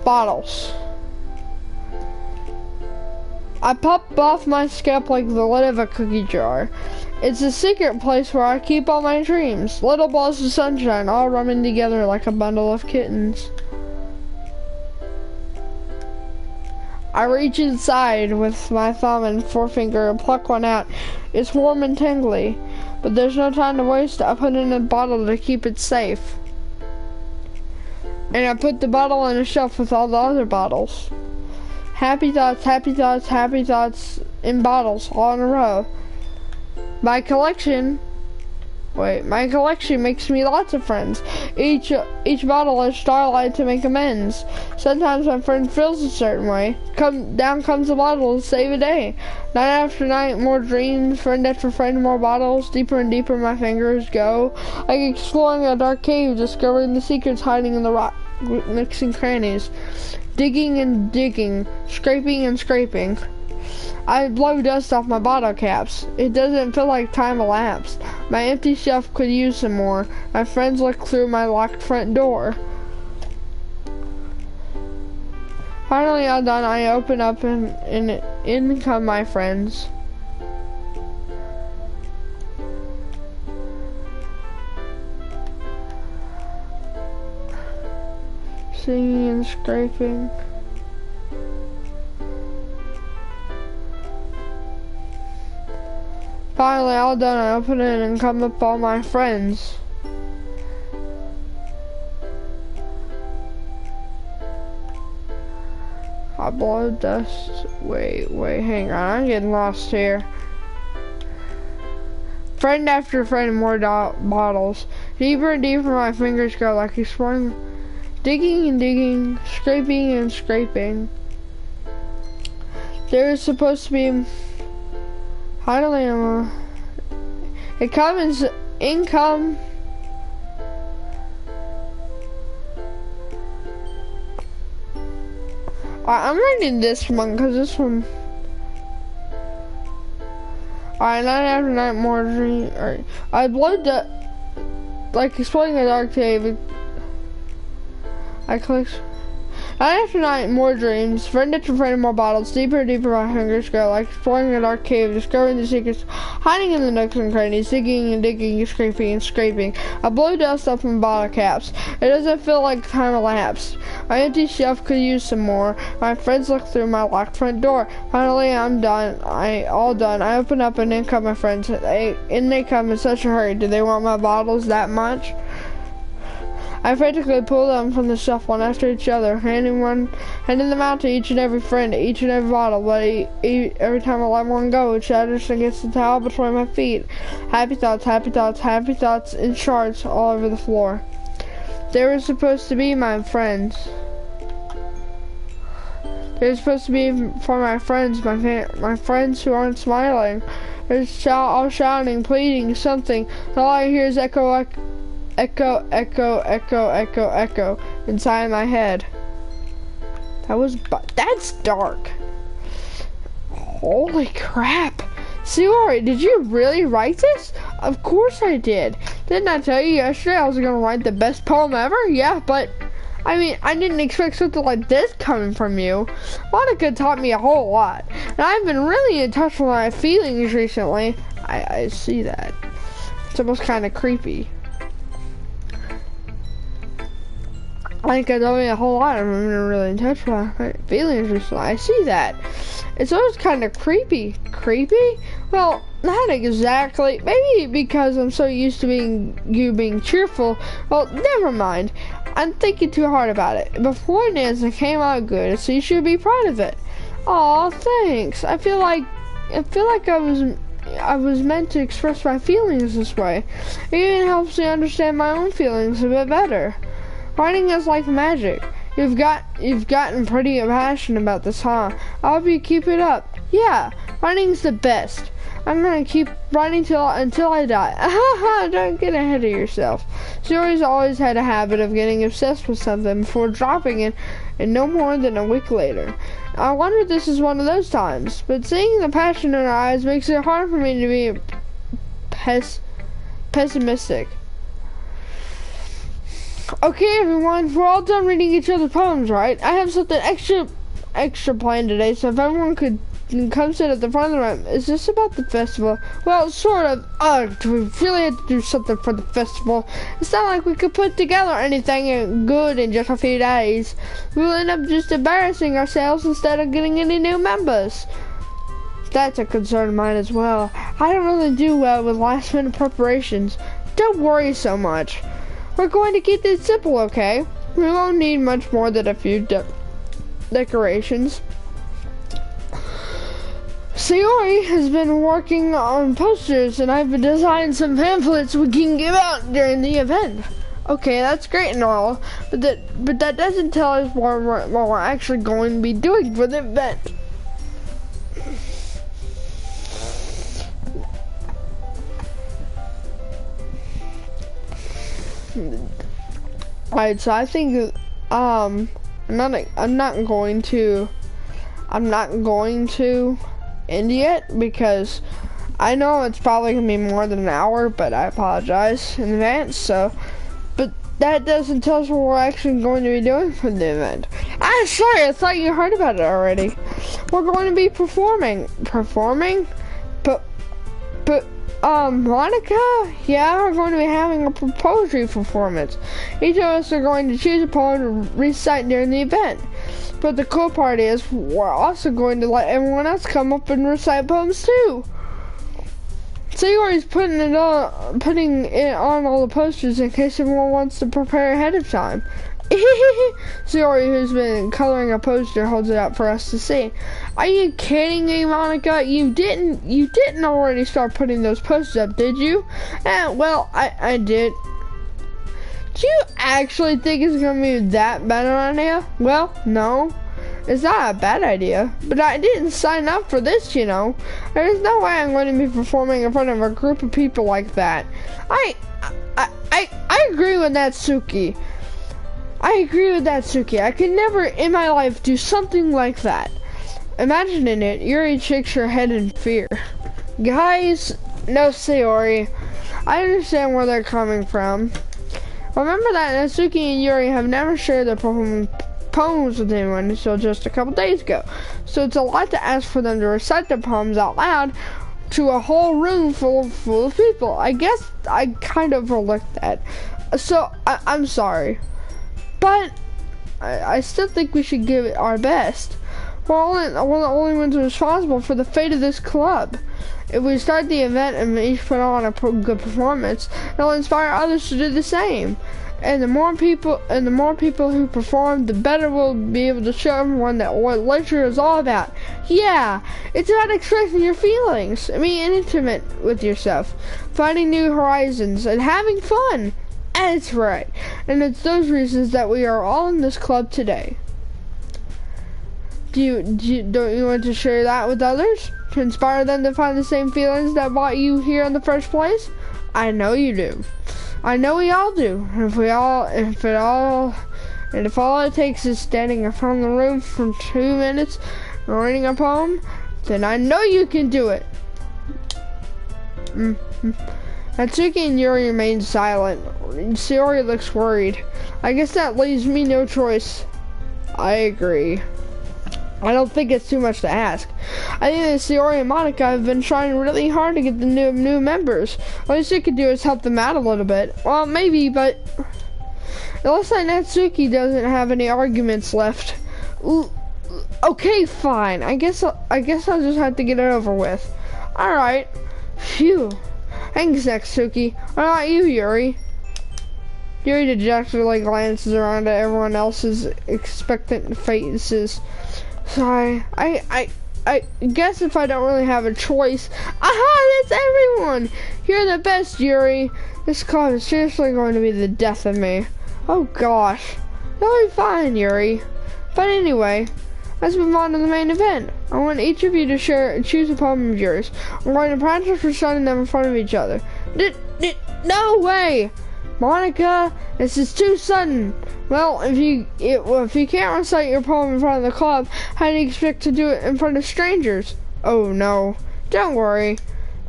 Bottles. I pop off my scalp like the lid of a cookie jar. It's a secret place where I keep all my dreams. Little balls of sunshine all rubbing together like a bundle of kittens. I reach inside with my thumb and forefinger and pluck one out. It's warm and tingly, but there's no time to waste. I put it in a bottle to keep it safe. And I put the bottle on a shelf with all the other bottles. Happy thoughts, happy thoughts, happy thoughts in bottles, all in a row. My collection makes me lots of friends. Each bottle is starlight to make amends. Sometimes my friend feels a certain way. Down comes the bottle to save a day. Night after night, more dreams, friend after friend, more bottles. Deeper and deeper my fingers go. Like exploring a dark cave, discovering the secrets hiding in the rock. nooks and crannies, digging and digging, scraping and scraping. I blow dust off my bottle caps. It doesn't feel like time elapsed. My empty shelf could use some more. My friends look through my locked front door. Finally all done, I open up and in come my friends. Singing and scraping. Finally all done, I open it and come up all my friends. I blow dust. Wait, hang on, I'm getting lost here. Friend after friend, more bottles. Deeper and deeper my fingers go like exploring. Digging and digging, scraping and scraping. There is supposed to be finally it comes income. I'm reading this one because this one. Alright, night after night, more dream. Alright, I blow the like exploring a dark cave. I click. Night after night, more dreams. Friend after friend, more bottles. Deeper and deeper my fingers go, like exploring a dark cave, discovering the secrets, hiding in the nooks and crannies, digging and digging, scraping and scraping. I blow dust off my bottle caps. It doesn't feel like time elapsed. My empty shelf could use some more. My friends look through my locked front door. Finally, I'm done. All done. I open up and in come my friends. They come in such a hurry. Do they want my bottles that much? I frantically pull them from the shelf one after each other, handing them out to each and every friend, each and every bottle, but every time I let one go, it shatters against the towel between my feet. Happy thoughts, happy thoughts, happy thoughts in shards all over the floor. They were supposed to be my friends. They were supposed to be for my friends, my friends who aren't smiling. They're all shouting, pleading, something. All I hear is echo, echo, echo, echo, echo, echo inside my head. That's dark. Holy crap. Siori, did you really write this? Of course I did. Didn't I tell you yesterday I was gonna write the best poem ever? Yeah, but I mean, I didn't expect something like this coming from you. Monica taught me a whole lot, and I've been really in touch with my feelings recently. I see that. It's almost kind of creepy. Like I told me a whole lot. I've been really in touch with my feelings recently. I see that. It's always kind of creepy. Creepy? Well, not exactly. Maybe because I'm so used to you being cheerful. Well, never mind. I'm thinking too hard about it. Before Nancy came out good, so you should be proud of it. Aw, thanks. I feel like I was meant to express my feelings this way. It even helps me understand my own feelings a bit better. Writing is like magic. You've gotten pretty passionate about this, huh? I hope you keep it up. Yeah, writing's the best. I'm gonna keep writing until I die. Don't get ahead of yourself. Zori's always had a habit of getting obsessed with something before dropping it, and no more than a week later. I wonder if this is one of those times, but seeing the passion in her eyes makes it hard for me to be pessimistic. Okay, everyone, we're all done reading each other's poems, right? I have something extra planned today, so if everyone could come sit at the front of the room. Is this about the festival? Well, sort of. Do we really have to do something for the festival? It's not like we could put together anything good in just a few days. We'll end up just embarrassing ourselves instead of getting any new members. That's a concern of mine as well. I don't really do well with last-minute preparations. Don't worry so much. We're going to keep this simple, okay? We won't need much more than a few decorations. Sayori has been working on posters, and I've designed some pamphlets we can give out during the event. Okay, that's great and all, but that doesn't tell us what we're actually going to be doing for the event. Alright, so I think I'm not going to end yet because I know it's probably gonna be more than an hour, but I apologize in advance. So, but that doesn't tell us what we're actually going to be doing for the event. I'm sorry, I thought you heard about it already. We're going to be performing, but Monica, yeah, we're going to be having a poetry performance. Each of us are going to choose a poem to recite during the event. But the cool part is, we're also going to let everyone else come up and recite poems too. Sayori's putting it on all the posters in case everyone wants to prepare ahead of time. Sayori, who's been coloring a poster, holds it up for us to see. Are you kidding me, Monica? You didn't already start putting those posters up, did you? Well, I did. Do you actually think it's gonna be that bad an idea? Well, no. It's not a bad idea, but I didn't sign up for this, you know. There's no way I'm going to be performing in front of a group of people like that. I agree with that, Suki. I could never in my life do something like that. Imagining it, Yuri shakes her head in fear. Guys, no, Sayori. I understand where they're coming from. Remember that Natsuki and Yuri have never shared their poems with anyone until just a couple days ago. So it's a lot to ask for them to recite their poems out loud to a whole room full of people. I guess I kind of overlooked that. So I'm sorry. But I still think we should give it our best. We're the only ones responsible for the fate of this club. If we start the event and each put on a good performance, it'll inspire others to do the same. And the more people who perform, the better we'll be able to show everyone that what literature is all about. Yeah, it's about expressing your feelings, being intimate with yourself, finding new horizons, and having fun. That's right. And it's those reasons that we are all in this club today. Don't you want to share that with others? To inspire them to find the same feelings that brought you here in the first place? I know you do. I know we all do. And if all it takes is standing in front of the room for 2 minutes and reading a poem, then I know you can do it. Natsuki and Yuri remain silent. Sayori looks worried. I guess that leaves me no choice. I agree. I don't think it's too much to ask. I think that Sayori and Monica have been trying really hard to get the new members. All you could do is help them out a little bit. Well, maybe, but it looks like Natsuki doesn't have any arguments left. Ooh, okay, fine. I guess I'll just have to get it over with. All right. Phew. Thanks, Natsuki. What about you, Yuri? Yuri dejectedly glances around at everyone else's expectant faces. Sorry, I guess if I don't really have a choice. Aha, that's everyone! You're the best, Yuri. This club is seriously going to be the death of me. Oh gosh. You'll be fine, Yuri. But anyway, let's move on to the main event. I want each of you to choose a poem of yours. I'm going to practice reciting them in front of each other. No way! Monica, this is too sudden. Well, if you can't recite your poem in front of the club, how do you expect to do it in front of strangers? Oh no, don't worry.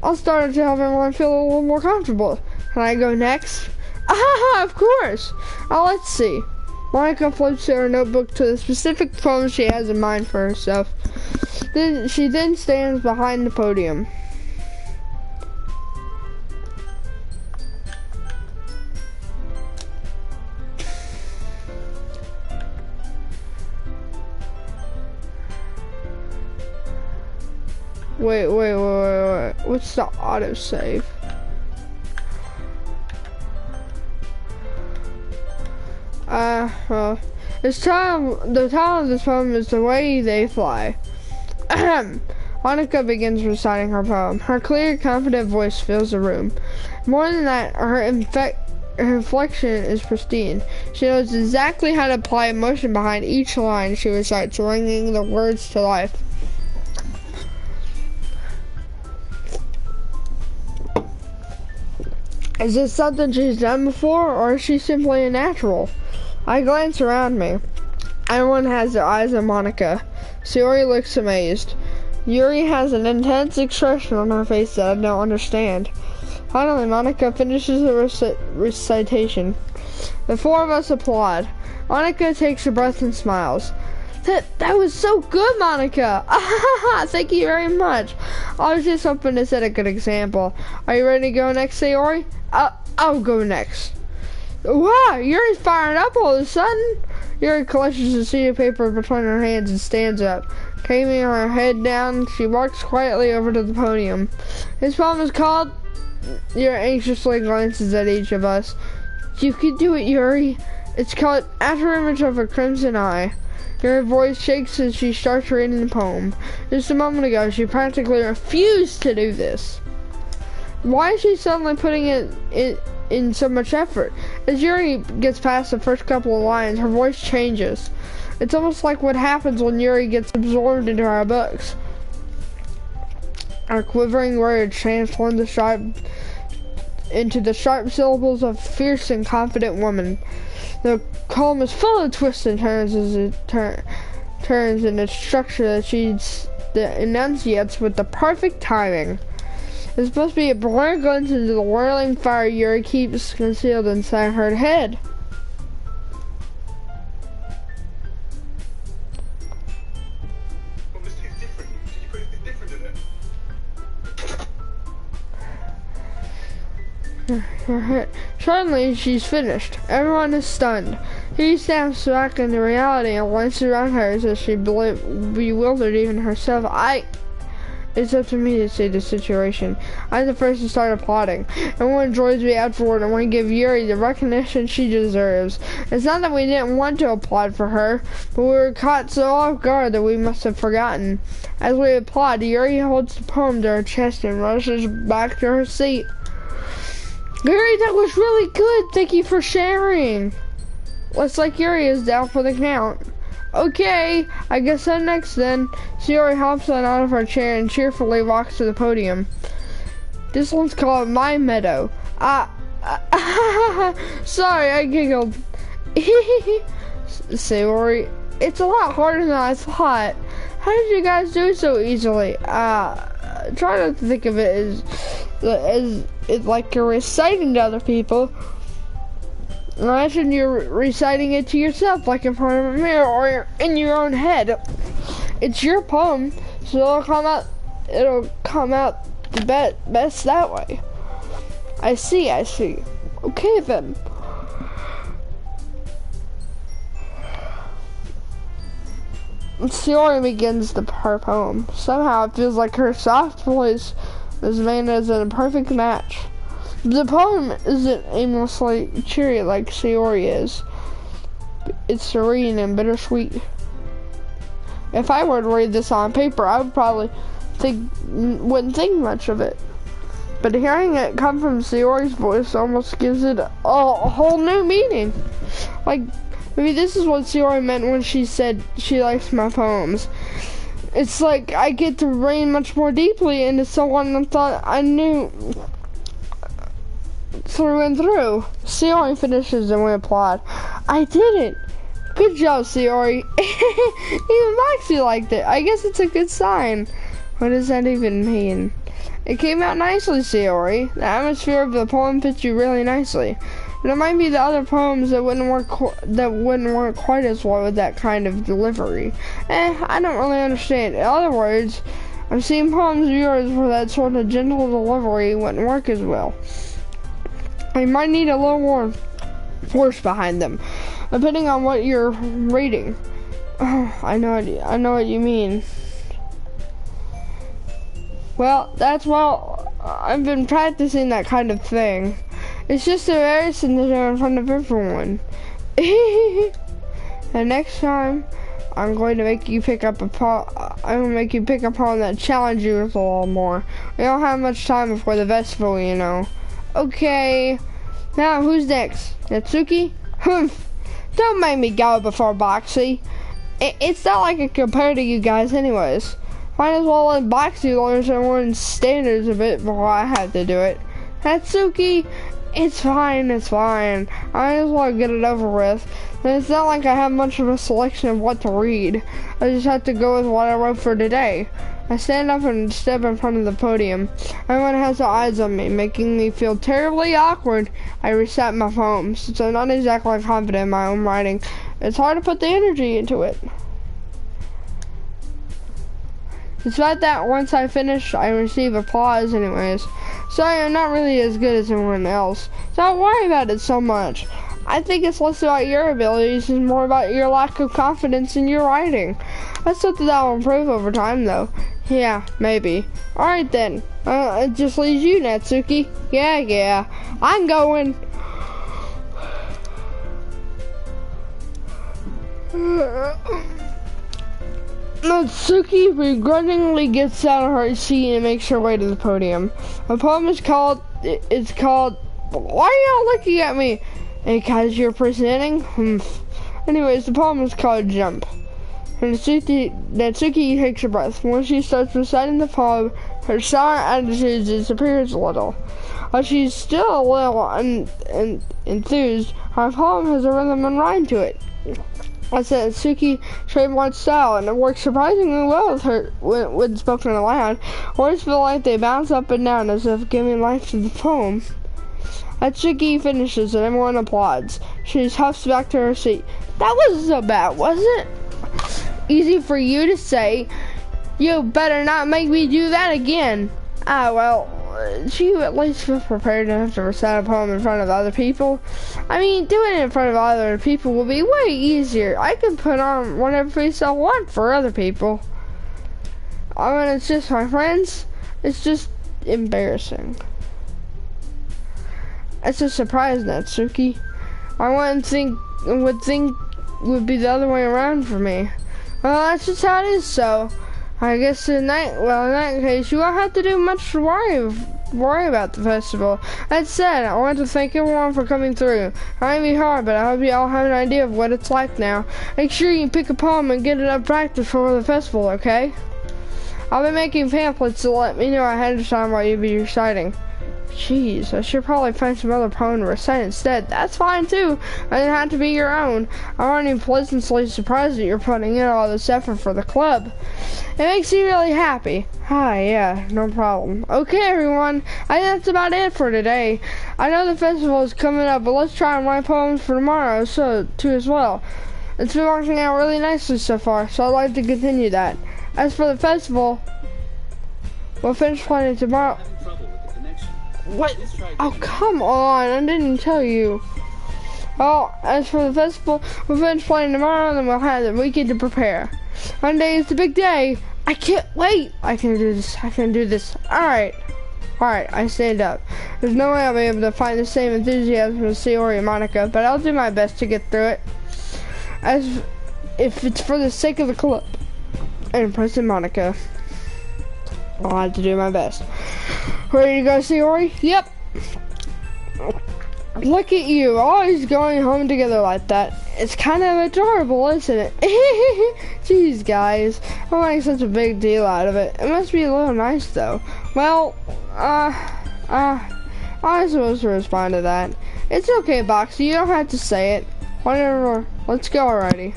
I'll start to help everyone feel a little more comfortable. Can I go next? Ah, of course. Let's see. Monica flips her notebook to the specific poem she has in mind for herself. She then stands behind the podium. Wait. What's the autosave? Well, the title of this poem is The Way They Fly. Monica begins reciting her poem. Her clear, confident voice fills the room. More than that, her inflection is pristine. She knows exactly how to apply emotion behind each line she recites, bringing the words to life. Is this something she's done before, or is she simply a natural? I glance around me. Everyone has their eyes on Monica. Sayori looks amazed. Yuri has an intense expression on her face that I don't understand. Finally, Monica finishes the recitation. The four of us applaud. Monica takes a breath and smiles. That was so good, Monica! Thank you very much. I was just hoping to set a good example. Are you ready to go next, Sayori? I'll go next. Wow, Yuri's firing up all of a sudden. Yuri clutches a sheet of paper between her hands and stands up. Keeping her head down, she walks quietly over to the podium. This poem is called... Yuri anxiously glances at each of us. You can do it, Yuri. It's called After Image of a Crimson Eye. Her voice shakes as she starts reading the poem. Just a moment ago, she practically refused to do this. Why is she suddenly putting it in so much effort? As Yuri gets past the first couple of lines, her voice changes. It's almost like what happens when Yuri gets absorbed into our books. Our quivering words transform into the sharp syllables of a fierce and confident woman. The poem is full of twists and turns as it turns in its structure that she enunciates with the perfect timing. It's supposed to be a blur glimpse into the whirling fire Yuri keeps concealed inside her head. Well, this tastes different. Did you put anything different in it? Suddenly, she's finished. Everyone is stunned. He snaps back into reality and glances around her as she bewildered even herself. It's up to me to see the situation. I'm the first to start applauding. Everyone joins me afterward and want to give Yuri the recognition she deserves. It's not that we didn't want to applaud for her, but we were caught so off guard that we must have forgotten. As we applaud, Yuri holds the poem to her chest and rushes back to her seat. Yuri, that was really good. Thank you for sharing. Looks like Yuri is down for the count. Okay, I guess I'm next then. Sayori hops on out of her chair and cheerfully walks to the podium. This one's called My Meadow. Sorry, I giggled. Sayori, it's a lot harder than I thought. How did you guys do so easily? Try not to think of it as like you're reciting to other people. Imagine you're reciting it to yourself, like in front of a mirror or in your own head. It's your poem, so it'll come out the best that way. I see. Okay then. Sayori begins her poem. Somehow it feels like her soft voice is made as a perfect match. The poem isn't aimlessly cheery like Sayori is. It's serene and bittersweet. If I were to read this on paper, I would probably wouldn't think much of it. But hearing it come from Sayori's voice almost gives it a whole new meaning. Like, maybe this is what Sayori meant when she said she likes my poems. It's like I get to read much more deeply into someone I thought I knew through and through. Sayori finishes and we applaud. I did it! Good job, Sayori. Even Moxie liked it. I guess it's a good sign. What does that even mean? It came out nicely, Sayori. The atmosphere of the poem fits you really nicely. But it might be the other poems that wouldn't work quite as well with that kind of delivery. I don't really understand. In other words, I've seen poems of yours where that sort of gentle delivery wouldn't work as well. You might need a little more force behind them, depending on what you're reading. Oh, I know what you mean. Well, I've been practicing that kind of thing. It's just embarrassing to do in front of everyone. And next time, I'm going to make you pick up a poem that challenges you with a little more. We don't have much time before the festival, you know. Okay, now who's next? Natsuki? Don't make me go before Boxy. It's not like I compare to you guys anyways. Might as well let Boxy learn someone's standards a bit before I have to do it. Natsuki, it's fine. I might as well get it over with. And it's not like I have much of a selection of what to read. I just have to go with what I wrote for today. I stand up and step in front of the podium. Everyone has their eyes on me, making me feel terribly awkward. I recite my poem, since I'm not exactly confident in my own writing. It's hard to put the energy into it. Despite that, once I finish, I receive applause anyways. Sorry, I'm not really as good as everyone else. So don't worry about it so much. I think it's less about your abilities and more about your lack of confidence in your writing. That's something that will improve over time, though. Yeah, maybe. Alright then. It just leaves you, Natsuki. Yeah. I'm going. Natsuki begrudgingly gets out of her seat and makes her way to the podium. The poem is called, why are y'all looking at me? Because you're presenting? Anyways, the poem is called Jump. Natsuki takes a breath. When she starts reciting the poem, her sour attitude disappears a little. While she's still a little enthused, her poem has a rhythm and rhyme to it. That's Natsuki's trademark style, and it works surprisingly well with her when spoken aloud. Words feel like they bounce up and down as if giving life to the poem. Natsuki finishes and everyone applauds. She huffs back to her seat. That wasn't so bad, was it? Easy for you to say. You better not make me do that again. Ah, well, you at least feel prepared enough to recite a poem in front of other people. I mean, doing it in front of other people will be way easier. I can put on whatever piece I want for other people. I mean, it's just my friends. It's just embarrassing. It's a surprise, Natsuki. I would think would be the other way around for me. Well, that's just how it is, so I guess in that case, you won't have to do much to worry about the festival. That said, I want to thank everyone for coming through. It might be hard, but I hope you all have an idea of what it's like now. Make sure you pick a poem and get it up practice for the festival, okay? I'll be making pamphlets to let me know ahead of time what you'll be reciting. Jeez, I should probably find some other poem to recite instead. That's fine too. It doesn't have to be your own. I'm already pleasantly surprised that you're putting in all this effort for the club. It makes me really happy. Hi, yeah, no problem. Okay, everyone, I think that's about it for today. I know the festival is coming up, but let's try and write poems for tomorrow too as well. It's been working out really nicely so far, so I'd like to continue that. As for the festival, we'll finish planning tomorrow. What? Oh, come on, I didn't tell you. Well, as for the festival, we'll finish playing tomorrow, and then we'll have the weekend to prepare. Monday is the big day. I can't wait. I can do this. Alright, I stand up. There's no way I'll be able to find the same enthusiasm as Sayori and Monica, but I'll do my best to get through it. As if it's for the sake of the club and impressing Monica, I'll have to do my best. Ready to go, Sayori? Yep. Look at you, always going home together like that. It's kind of adorable, isn't it? Jeez, guys, I'm making such a big deal out of it. It must be a little nice, though. Well, I'm supposed to respond to that. It's okay, Boxy, you don't have to say it. Whatever, let's go already.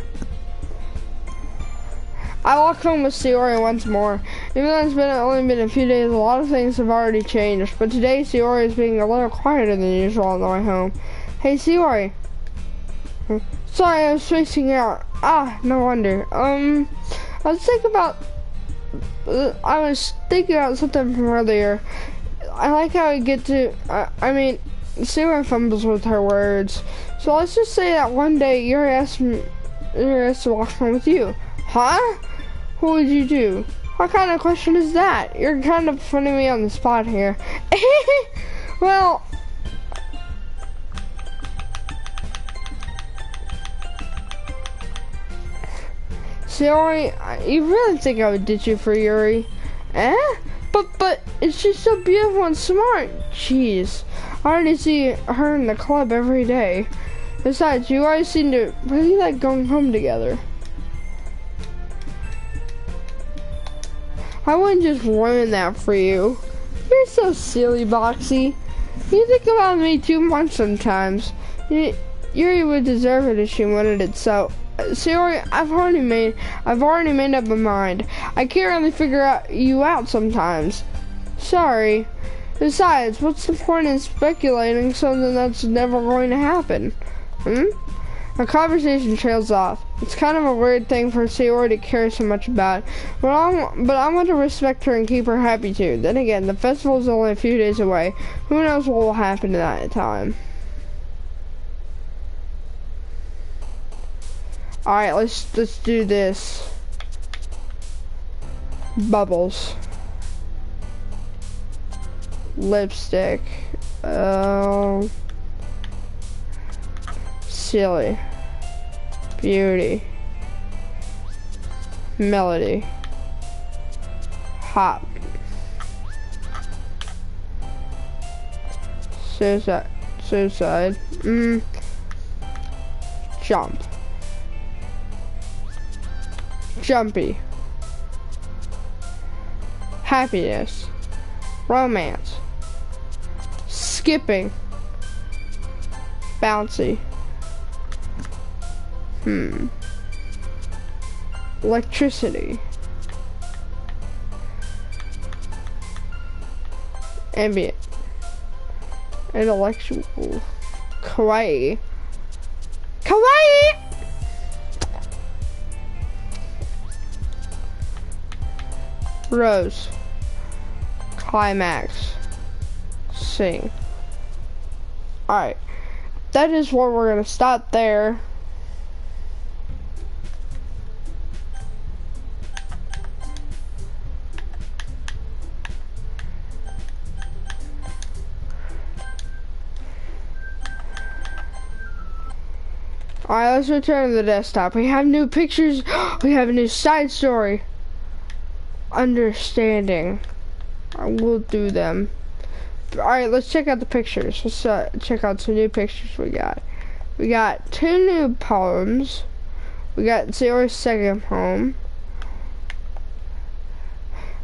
I walk home with Sayori once more. Even though it's only been a few days, a lot of things have already changed. But today, Sayori is being a little quieter than usual on the way home. Hey, Sayori. Sorry, I was spacing out. Ah, no wonder. I was thinking about something from earlier. I like how we get to, Sayori fumbles with her words. So let's just say that one day you're asked to walk home with you. Huh? What would you do? What kind of question is that? You're kind of putting me on the spot here. Well, Sayori, you really think I would ditch you for Yuri? Eh? But she's so beautiful and smart. Jeez, I already see her in the club every day. Besides, you always seem to really like going home together. I wouldn't just ruin that for you. You're so silly, Boxy. You think about me too much sometimes. Yuri would deserve it if she wanted it. So, Sayori, I've already made up my mind. I can't really figure you out sometimes. Sorry. Besides, what's the point in speculating something that's never going to happen? The conversation trails off. It's kind of a weird thing for Sayori to care so much about, but I want to respect her and keep her happy too. Then again, the festival is only a few days away. Who knows what will happen at that time? All right, let's do this. Bubbles. Lipstick. Silly. Beauty. Melody. Hop. Suicide. Jump. Jumpy. Happiness. Romance. Skipping. Bouncy. Electricity. Ambient. Intellectual. Kawaii. Kawaii! Rose. Climax. Sing. Alright. That is where we're gonna stop there. Alright, let's return to the desktop. We have new pictures. We have a new side story. Understanding. I will do them. Alright, let's check out the pictures. Let's check out some new pictures we got. We got 2 new poems. We got Sayori's second poem.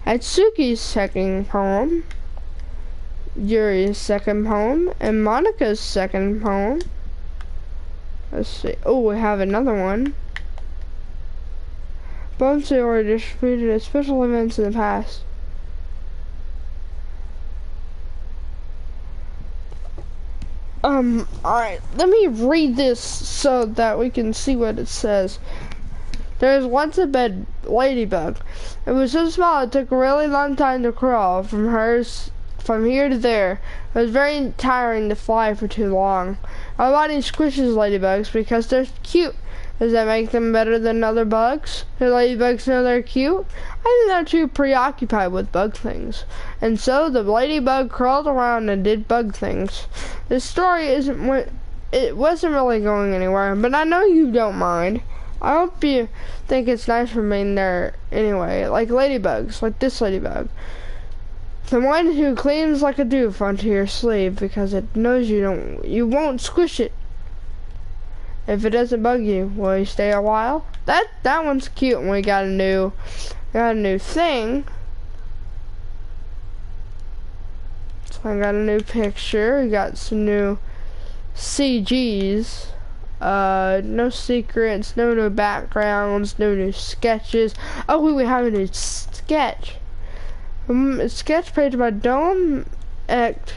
Atsuki's second poem. Yuri's second poem. And Monica's second poem. Let's see. Oh, we have another one. Poems Sayori distributed at special events in the past. Alright, let me read this so that we can see what it says. There was once a bed ladybug. It was so small it took a really long time to crawl from here to there. It was very tiring to fly for too long. Our body squishes ladybugs because they're cute. Does that make them better than other bugs? Do ladybugs know they're cute? I think they're too preoccupied with bug things. And so the ladybug crawled around and did bug things. This story it wasn't really going anywhere, but I know you don't mind. I hope you think it's nice for being there anyway, like ladybugs, like this ladybug. The one who cleans like a doof onto your sleeve because it knows you won't squish it. If it doesn't bug you, will you stay a while? That one's cute, and we got a new thing. So I got a new picture. We got some new CGs. No secrets, no new backgrounds, no new sketches. Oh, we have a new sketch. A sketch page by Dome Act.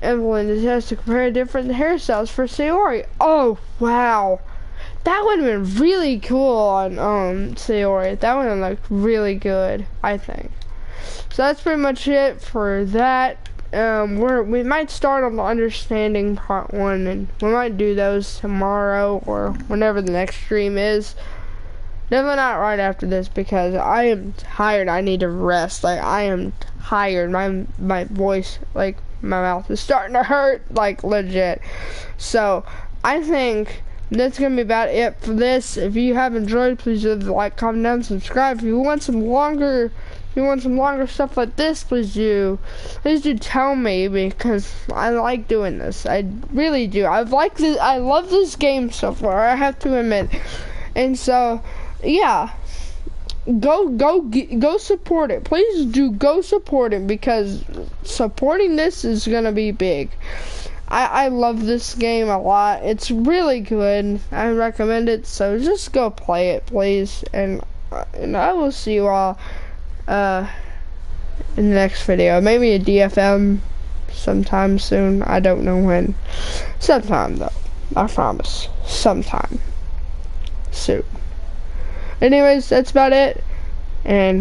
Evelyn is has to compare different hairstyles for Sayori. Oh wow, that would have been really cool on Sayori. That would have looked really good, I think. So that's pretty much it for that. We might start on the understanding part 1, and we might do those tomorrow or whenever the next stream is. Definitely not right after this because I am tired. I need to rest. Like I am tired. My voice, like my mouth is starting to hurt, like legit. So I think that's gonna be about it for this. If you have enjoyed, please leave a like, comment down, subscribe. If you want some longer stuff like this, please do tell me because I like doing this. I really do. I love this game so far, I have to admit. And so yeah, go support it. Please do go support it because supporting this is gonna be big. I love this game a lot. It's really good. I recommend it. So just go play it, please. And I will see you all in the next video. Maybe a DFM sometime soon. I don't know when. Sometime though. I promise. Sometime soon. Anyways, that's about it. And